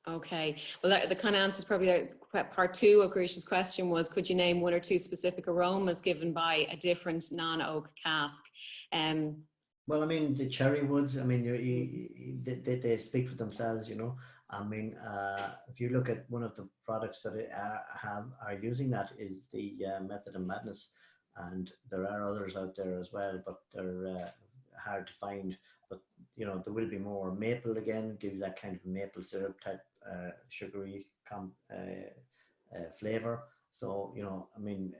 Okay, well, the kind of answer is probably part two of Grisha's question was, could you name one or two specific aromas given by a different non-oak cask? Well, I mean, the cherry woods, I mean, they speak for themselves, you know. I mean, if you look at one of the products that are using that is the Method of Madness, and there are others out there as well, but they're hard to find. But you know, there will be more. Maple again gives that kind of maple syrup type sugary flavor. So you know, I mean,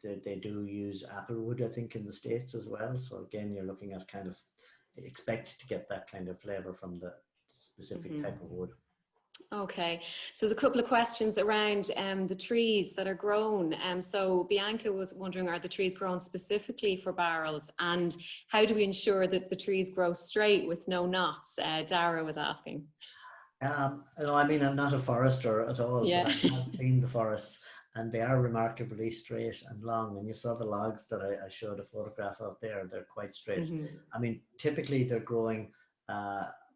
they do use applewood, I think, in the States as well. So again, you're looking at kind of expect to get that kind of flavor from the specific type of wood. Okay, so there's a couple of questions around the trees that are grown. So Bianca was wondering, are the trees grown specifically for barrels, and how do we ensure that the trees grow straight with no knots? Dara was asking. No, I mean, I'm not a forester at all, Yeah. but I have seen the forests, and they are remarkably straight and long. And you saw the logs that I showed a photograph of there, they're quite straight. I mean, typically they're growing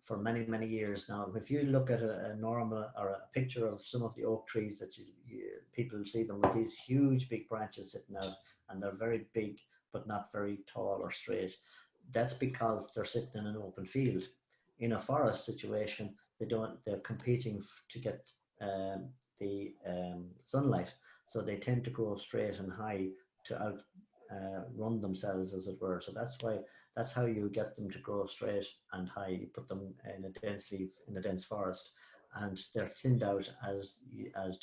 for many, many years now. If you look at a normal or a picture of some of the oak trees that people see them with these huge big branches sitting out, and they're very big but not very tall or straight. that's because they're sitting in an open field. In a forest situation, they're competing to get the sunlight, so they tend to grow straight and high to out run themselves, as it were. So that's how you get them to grow straight and high. You put them in a dense forest, and they're thinned out as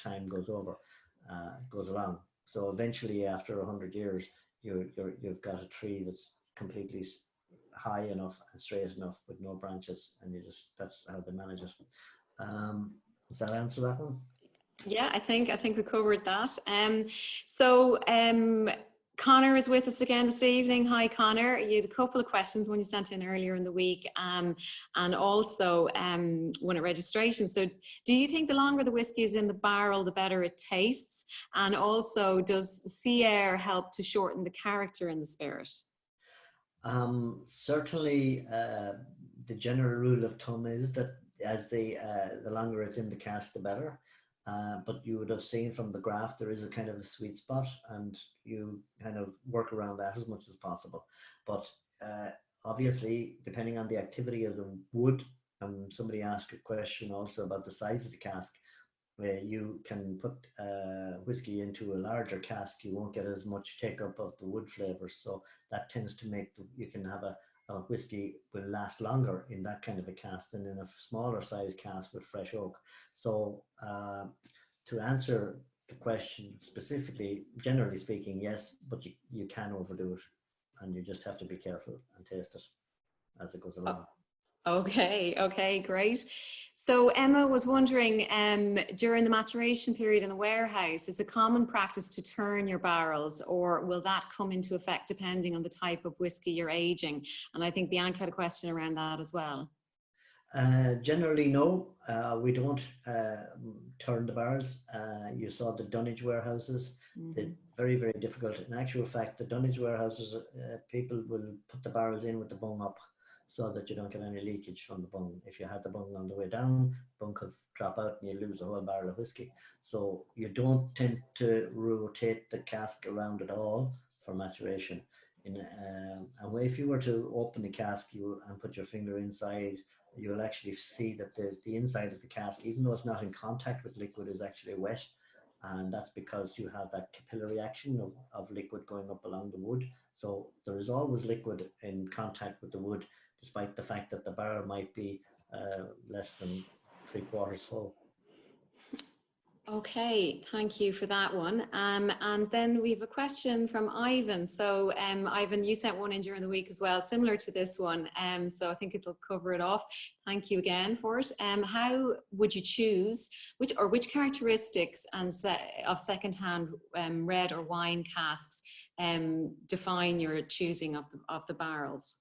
time goes along. So eventually, after 100 years, you've got a tree that's completely high enough and straight enough with no branches, and that's how they manage it. Does that answer that one? Yeah, I think we covered that. Connor is with us again this evening. Hi, Connor. You had a couple of questions when you sent in earlier in the week, and also one at registration. So, do you think the longer the whiskey is in the barrel, the better it tastes? And also, does sea air help to shorten the character in the spirit? Certainly, the general rule of thumb is that as the longer it's in the cask, the better. But you would have seen from the graph there is a kind of a sweet spot, and you kind of work around that as much as possible. But obviously, depending on the activity of the wood, somebody asked a question also about the size of the cask. You can put whiskey into a larger cask, you won't get as much take up of the wood flavors. So that tends to make you can have a whiskey will last longer in that kind of a cask than in a smaller size cask with fresh oak. So to answer the question specifically, generally speaking, yes, but you can overdo it, and you just have to be careful and taste it as it goes along. Okay, great. So Emma was wondering, during the maturation period in the warehouse, is it common practice to turn your barrels, or will that come into effect depending on the type of whiskey you're aging? And I think Bianca had a question around that as well. Generally, no, we don't turn the barrels. You saw the dunnage warehouses. They're very, very difficult. In actual fact, the dunnage warehouses, people will put the barrels in with the bung up, so that you don't get any leakage from the bung. If you had the bung on the way down, the bung could drop out and you lose a whole barrel of whiskey. So you don't tend to rotate the cask around at all for maturation. And if you were to open the cask and put your finger inside, you will actually see that the inside of the cask, even though it's not in contact with liquid, is actually wet. And that's because you have that capillary action of liquid going up along the wood. So there is always liquid in contact with the wood, despite the fact that the barrel might be less than 3/4 full. Okay, thank you for that one. And then we have a question from Ivan. So Ivan, you sent one in during the week as well, similar to this one. So I think it'll cover it off. Thank you again for it. How would you choose, which characteristics of secondhand red or wine casks define your choosing of the barrels?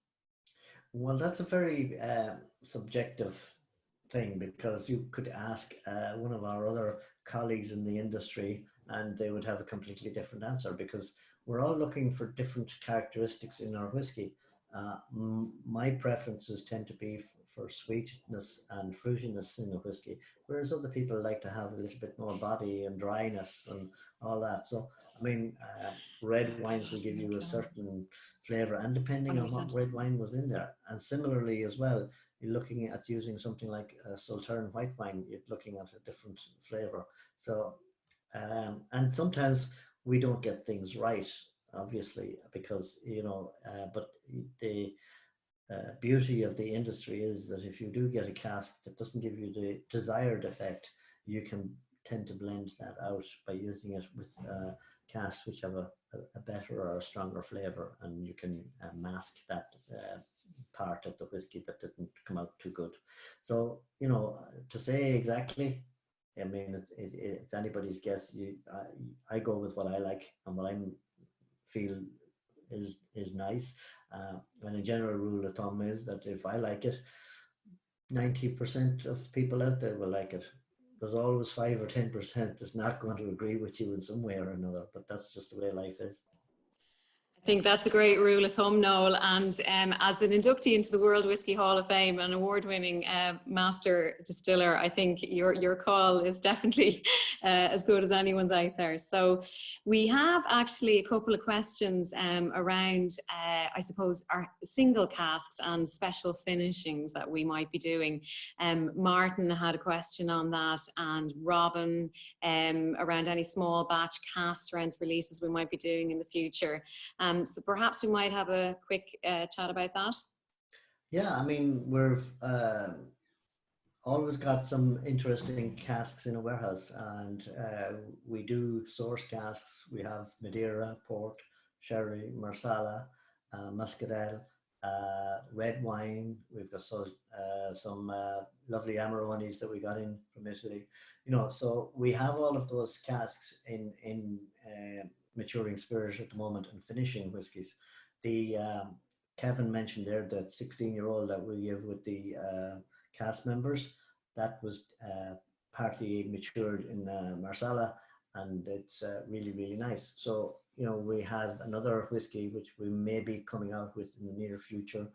Well, that's a very subjective thing, because you could ask one of our other colleagues in the industry and they would have a completely different answer, because we're all looking for different characteristics in our whiskey. My preferences tend to be for sweetness and fruitiness in the whiskey, whereas other people like to have a little bit more body and dryness and all that. So I mean, red wines will give you a certain flavor, and depending on what red wine was in there. And similarly as well, you're looking at using something like a Sauternes white wine, you're looking at a different flavor. So and sometimes we don't get things right, obviously, because but the beauty of the industry is that if you do get a cask that doesn't give you the desired effect, you can tend to blend that out by using it with casks which have a better or a stronger flavor, and you can mask that part of the whiskey that didn't come out too good. So to say exactly, I mean, it's anybody's guess. I go with what I like and what I feel is nice. And a general rule of thumb is that if I like it, 90% of people out there will like it. There's always 5 or 10% that's not going to agree with you in some way or another, but that's just the way life is. I think that's a great rule of thumb, Noel. And as an inductee into the World Whisky Hall of Fame, an award-winning master distiller, I think your call is definitely as good as anyone's out there. So we have actually a couple of questions around, I suppose, our single casks and special finishings that we might be doing. Martin had a question on that, and Robin around any small batch cask strength releases we might be doing in the future. So perhaps we might have a quick chat about that. Yeah, I mean, we've always got some interesting casks in a warehouse, and we do source casks. We have Madeira, Port, Sherry, Marsala, Muscatel, red wine. We've got some lovely Amarones that we got in from Italy. You know, so we have all of those casks in maturing spirit at the moment and finishing whiskies. The Kevin mentioned there that 16-year-old that we give with the cast members, that was partly matured in Marsala, and it's really, really nice. So, you know, we have another whiskey which we may be coming out with in the near future.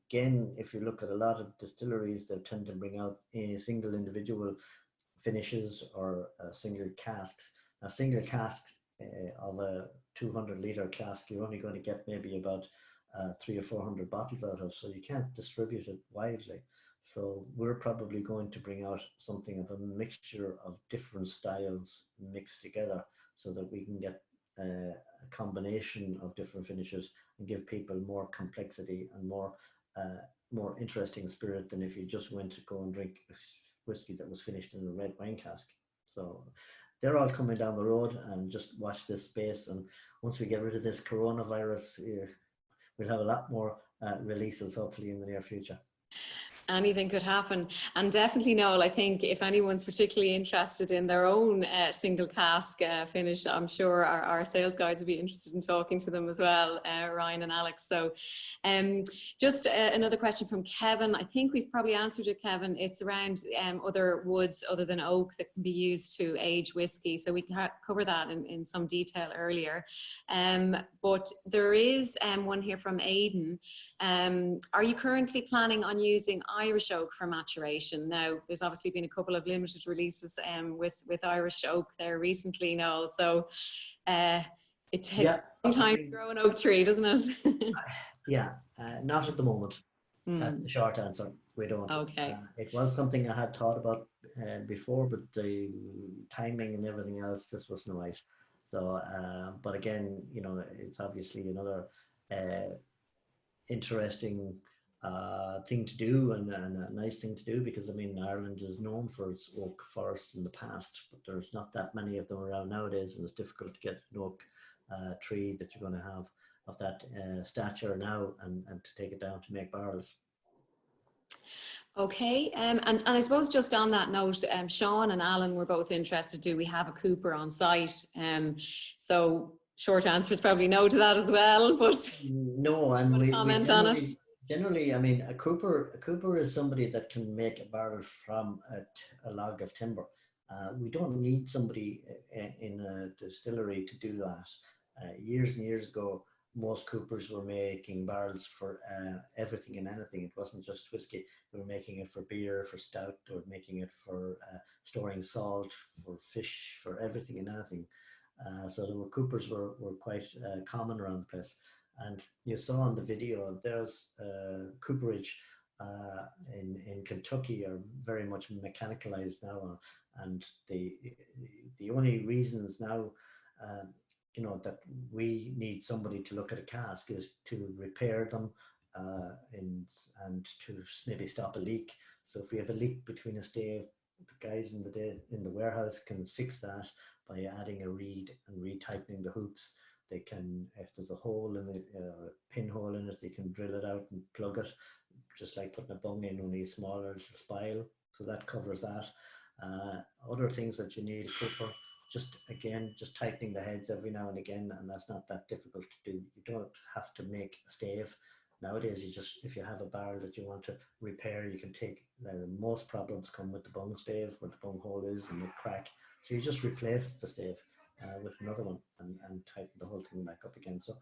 Again, if you look at a lot of distilleries, they tend to bring out a single individual finishes or single casks. A single cask of a 200-liter cask, you're only going to get maybe about 300 or 400 bottles out of, so you can't distribute it widely. So we're probably going to bring out something of a mixture of different styles mixed together, so that we can get a combination of different finishes and give people more complexity and more interesting spirit than if you just went to go and drink whiskey that was finished in a red wine cask. So they're all coming down the road, and just watch this space. And once we get rid of this coronavirus, we'll have a lot more releases hopefully in the near future. Anything could happen. And definitely, Noel, I think if anyone's particularly interested in their own single cask finish, I'm sure our sales guys would be interested in talking to them as well, Ryan and Alex. So just another question from Kevin. I think we've probably answered it, Kevin. It's around other woods other than oak that can be used to age whiskey. So we can cover that in some detail earlier. But there is one here from Aidan. Are you currently planning on using Irish oak for maturation? Now, there's obviously been a couple of limited releases with Irish oak there recently, Noel. So it takes a long time to grow an oak tree, doesn't it? Yeah, not at the moment. That's the short answer. We don't. Okay. It was something I had thought about before, but the timing and everything else just wasn't right. So, but again, you know, it's obviously another interesting thing to do, and a nice thing to do, because I mean, Ireland is known for its oak forests in the past, but there's not that many of them around nowadays, and it's difficult to get an oak tree that you're going to have of that stature now, and to take it down to make barrels. Okay, and I suppose just on that note, Sean and Alan were both interested. Do we have a cooper on site? So short answer is probably no to that as well, but no, and we comment on it. Generally, I mean, a cooper is somebody that can make a barrel from a log of timber. We don't need somebody in a distillery to do that. Years and years ago, most coopers were making barrels for everything and anything. It wasn't just whiskey. They were making it for beer, for stout, or making it for storing salt, for fish, for everything and anything. So the coopers were quite common around the place. And you saw in the video, there's cooperage in Kentucky are very much mechanicalized now, and the only reasons now you know, that we need somebody to look at a cask is to repair them and to maybe stop a leak. So if we have a leak between a stave, the guys in the warehouse can fix that by adding a reed and retightening the hoops. They can, if there's a hole in it, pinhole in it, they can drill it out and plug it, just like putting a bung in, only smaller as a spile. So that covers that. Other things that you need a cooper, just tightening the heads every now and again, and that's not that difficult to do. You don't have to make a stave. Nowadays, if you have a barrel that you want to repair, you can take, most problems come with the bung stave, where the bung hole is and the crack. So you just replace the stave. with another one and tighten the whole thing back up again. So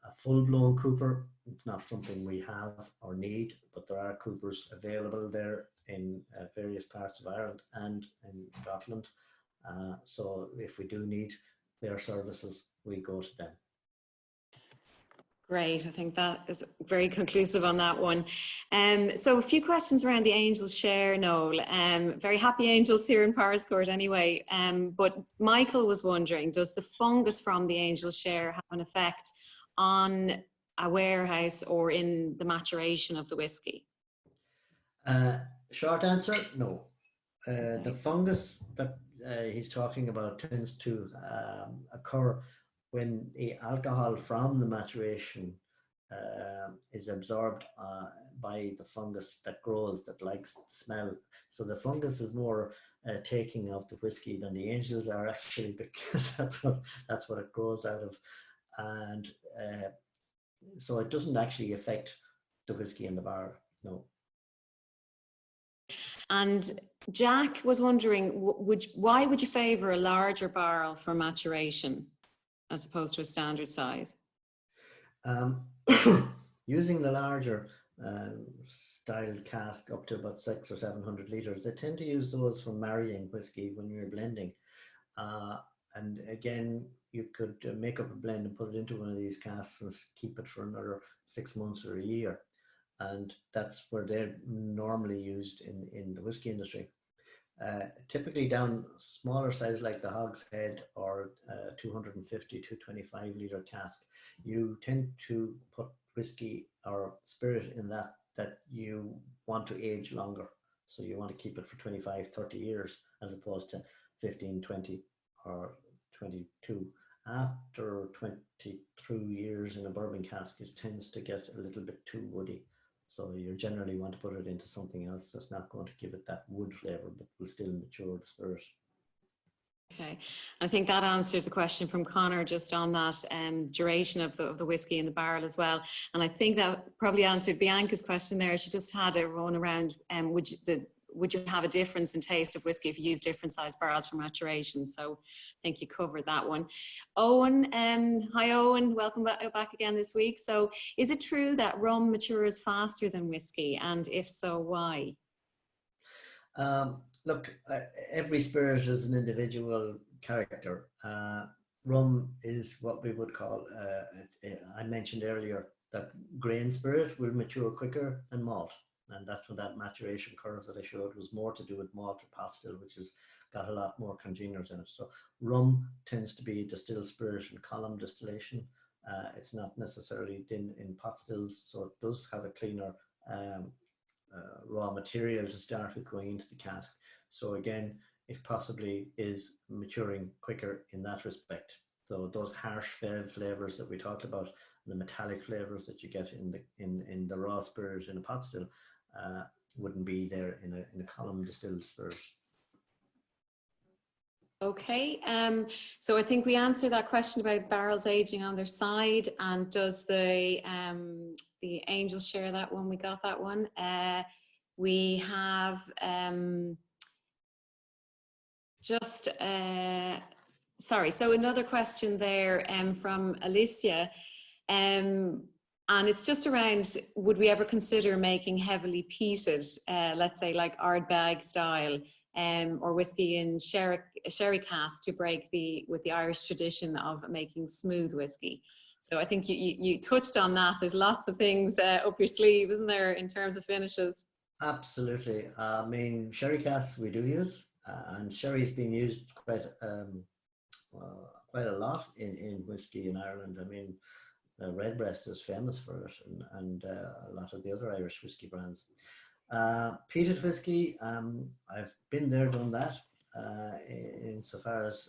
a full-blown cooper, it's not something we have or need, but there are coopers available there in various parts of Ireland and in Scotland. So if we do need their services, we go to them. Great. I think that is very conclusive on that one. So a few questions around the Angels share, Noel. Very happy Angels here in Powerscourt anyway. But Michael was wondering, does the fungus from the Angels share have an effect on a warehouse or in the maturation of the whiskey? Short answer, no. The fungus that he's talking about tends to occur when the alcohol from the maturation is absorbed by the fungus that grows, that likes the smell. So the fungus is more taking of the whiskey than the Angels are actually, because that's what it grows out of. And so it doesn't actually affect the whiskey in the barrel, no. And Jack was wondering, why would you favour a larger barrel for maturation as opposed to a standard size? Using the larger styled cask up to about 600 or 700 litres, they tend to use those for marrying whiskey when you're blending. And again, you could make up a blend and put it into one of these casks and keep it for another 6 months or a year. And that's where they're normally used in the whiskey industry. Typically down smaller size like the hogshead or 250 to 25 litre cask, you tend to put whiskey or spirit in that you want to age longer. So you want to keep it for 25, 30 years as opposed to 15, 20 or 22. After 22 years in a bourbon cask, it tends to get a little bit too woody. So you generally want to put it into something else that's not going to give it that wood flavour, but will still mature the spirit. Okay, I think that answers a question from Connor just on that duration of the whiskey in the barrel as well. And I think that probably answered Bianca's question there. She just had it run around, would you have a difference in taste of whiskey if you use different size barrels for maturation? So I think you covered that one. Owen, hi Owen, welcome back again this week. So is it true that rum matures faster than whiskey? And if so, why? Look, every spirit is an individual character. Rum is what we would call, I mentioned earlier, that grain spirit will mature quicker than malt. And that's what that maturation curve that I showed was more to do with malt or pot still, which has got a lot more congeners in it. So rum tends to be distilled spirit in column distillation. It's not necessarily in pot stills, so it does have a cleaner raw material to start with going into the cask. So again, it possibly is maturing quicker in that respect. So those harsh flavors that we talked about, the metallic flavors that you get in the raw spirit in a pot still, wouldn't be there in a column distilled spirit. Okay, so I think we answered that question about barrels aging on their side. And does the Angels share that one? We got that one. We have sorry, so another question there from Alicia. And it's just around, would we ever consider making heavily peated, let's say like Ardbeg style, or whiskey in sherry cask to break with the Irish tradition of making smooth whiskey? So I think you touched on that. There's lots of things up your sleeve, isn't there, in terms of finishes? Absolutely. I mean, sherry casks we do use, and sherry is being used quite a lot in whiskey in Ireland. I mean, Redbreast is famous for it, and a lot of the other Irish whiskey brands. Peated whiskey, I've been there, done that. Insofar as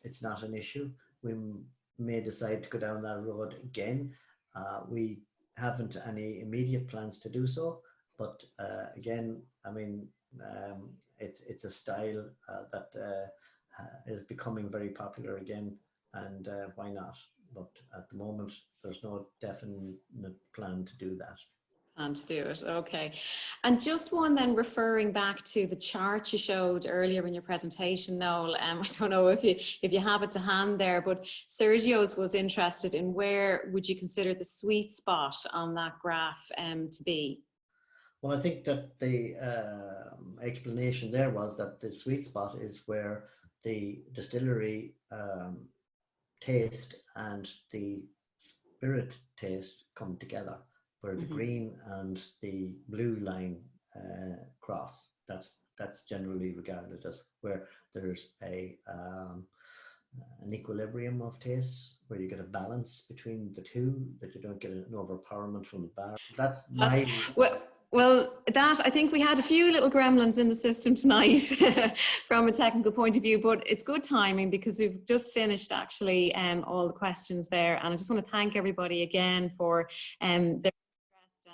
it's not an issue, we may decide to go down that road again. We haven't any immediate plans to do so, but again, I mean, it's a style that is becoming very popular again, and why not? But at the moment, there's no definite plan to do that. And to do it, okay. And just one then, referring back to the chart you showed earlier in your presentation, Noel. I don't know if you have it to hand there, but Sergio's was interested in where would you consider the sweet spot on that graph to be? Well, I think that the explanation there was that the sweet spot is where the distillery taste and the spirit taste come together, where the green and the blue line cross. That's generally regarded as where there's an equilibrium of taste, where you get a balance between the two, that you don't get an overpowerment from the bar. That's my... Well, that, I think we had a few little gremlins in the system tonight from a technical point of view, but it's good timing because we've just finished actually all the questions there. And I just want to thank everybody again for their interest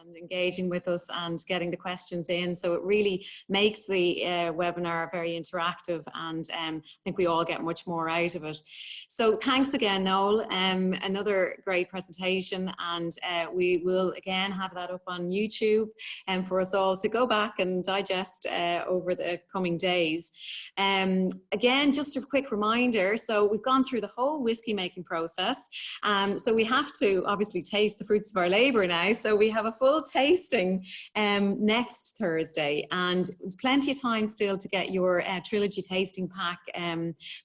and engaging with us and getting the questions in. So it really makes the webinar very interactive, and I think we all get much more out of it. So thanks again, Noel. Another great presentation, and we will again have that up on YouTube for us all to go back and digest over the coming days. Again, just a quick reminder, so we've gone through the whole whiskey making process, so we have to obviously taste the fruits of our labour now. So we have a full tasting next Thursday, and there's plenty of time still to get your trilogy tasting pack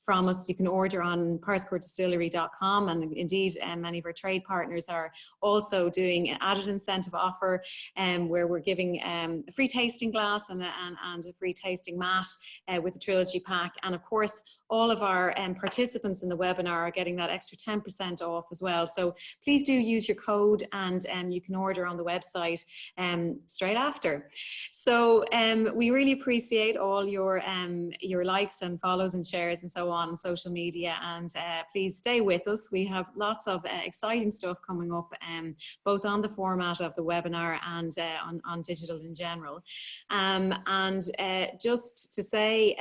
from us. You can order on parscourtdistillery.com, and indeed many of our trade partners are also doing an added incentive offer where we're giving a free tasting glass and a free tasting mat with the trilogy pack. And of course, all of our participants in the webinar are getting that extra 10% off as well. So please do use your code, and you can order on the website straight after. So we really appreciate all your likes and follows and shares and so on social media, and please stay with us. We have lots of exciting stuff coming up, both on the format of the webinar and on digital in general. And just to say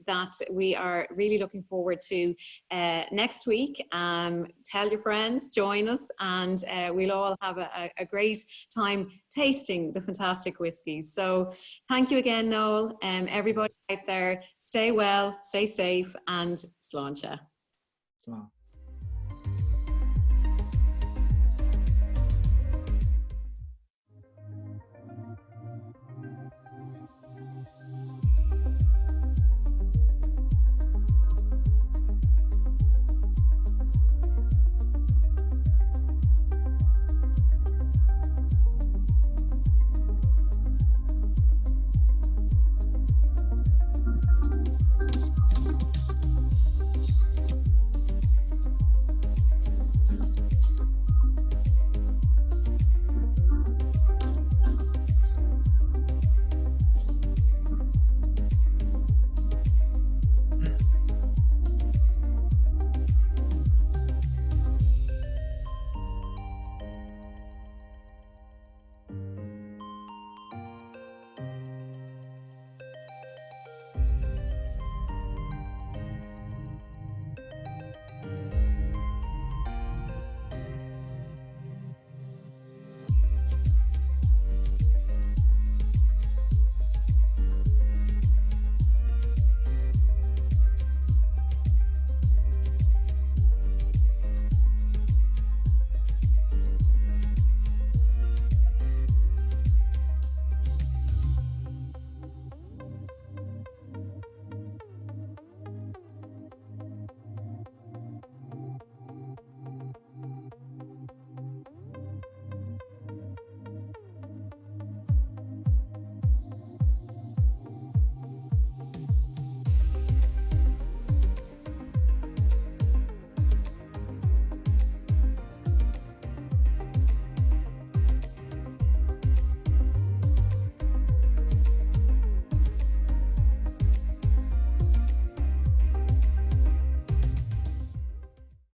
that we are really looking forward to next week. Tell your friends, join us, and we'll all have a great time tasting the fantastic whiskies. So thank you again, Noel. Everybody out there, stay well, stay safe, and sláinte. Slán.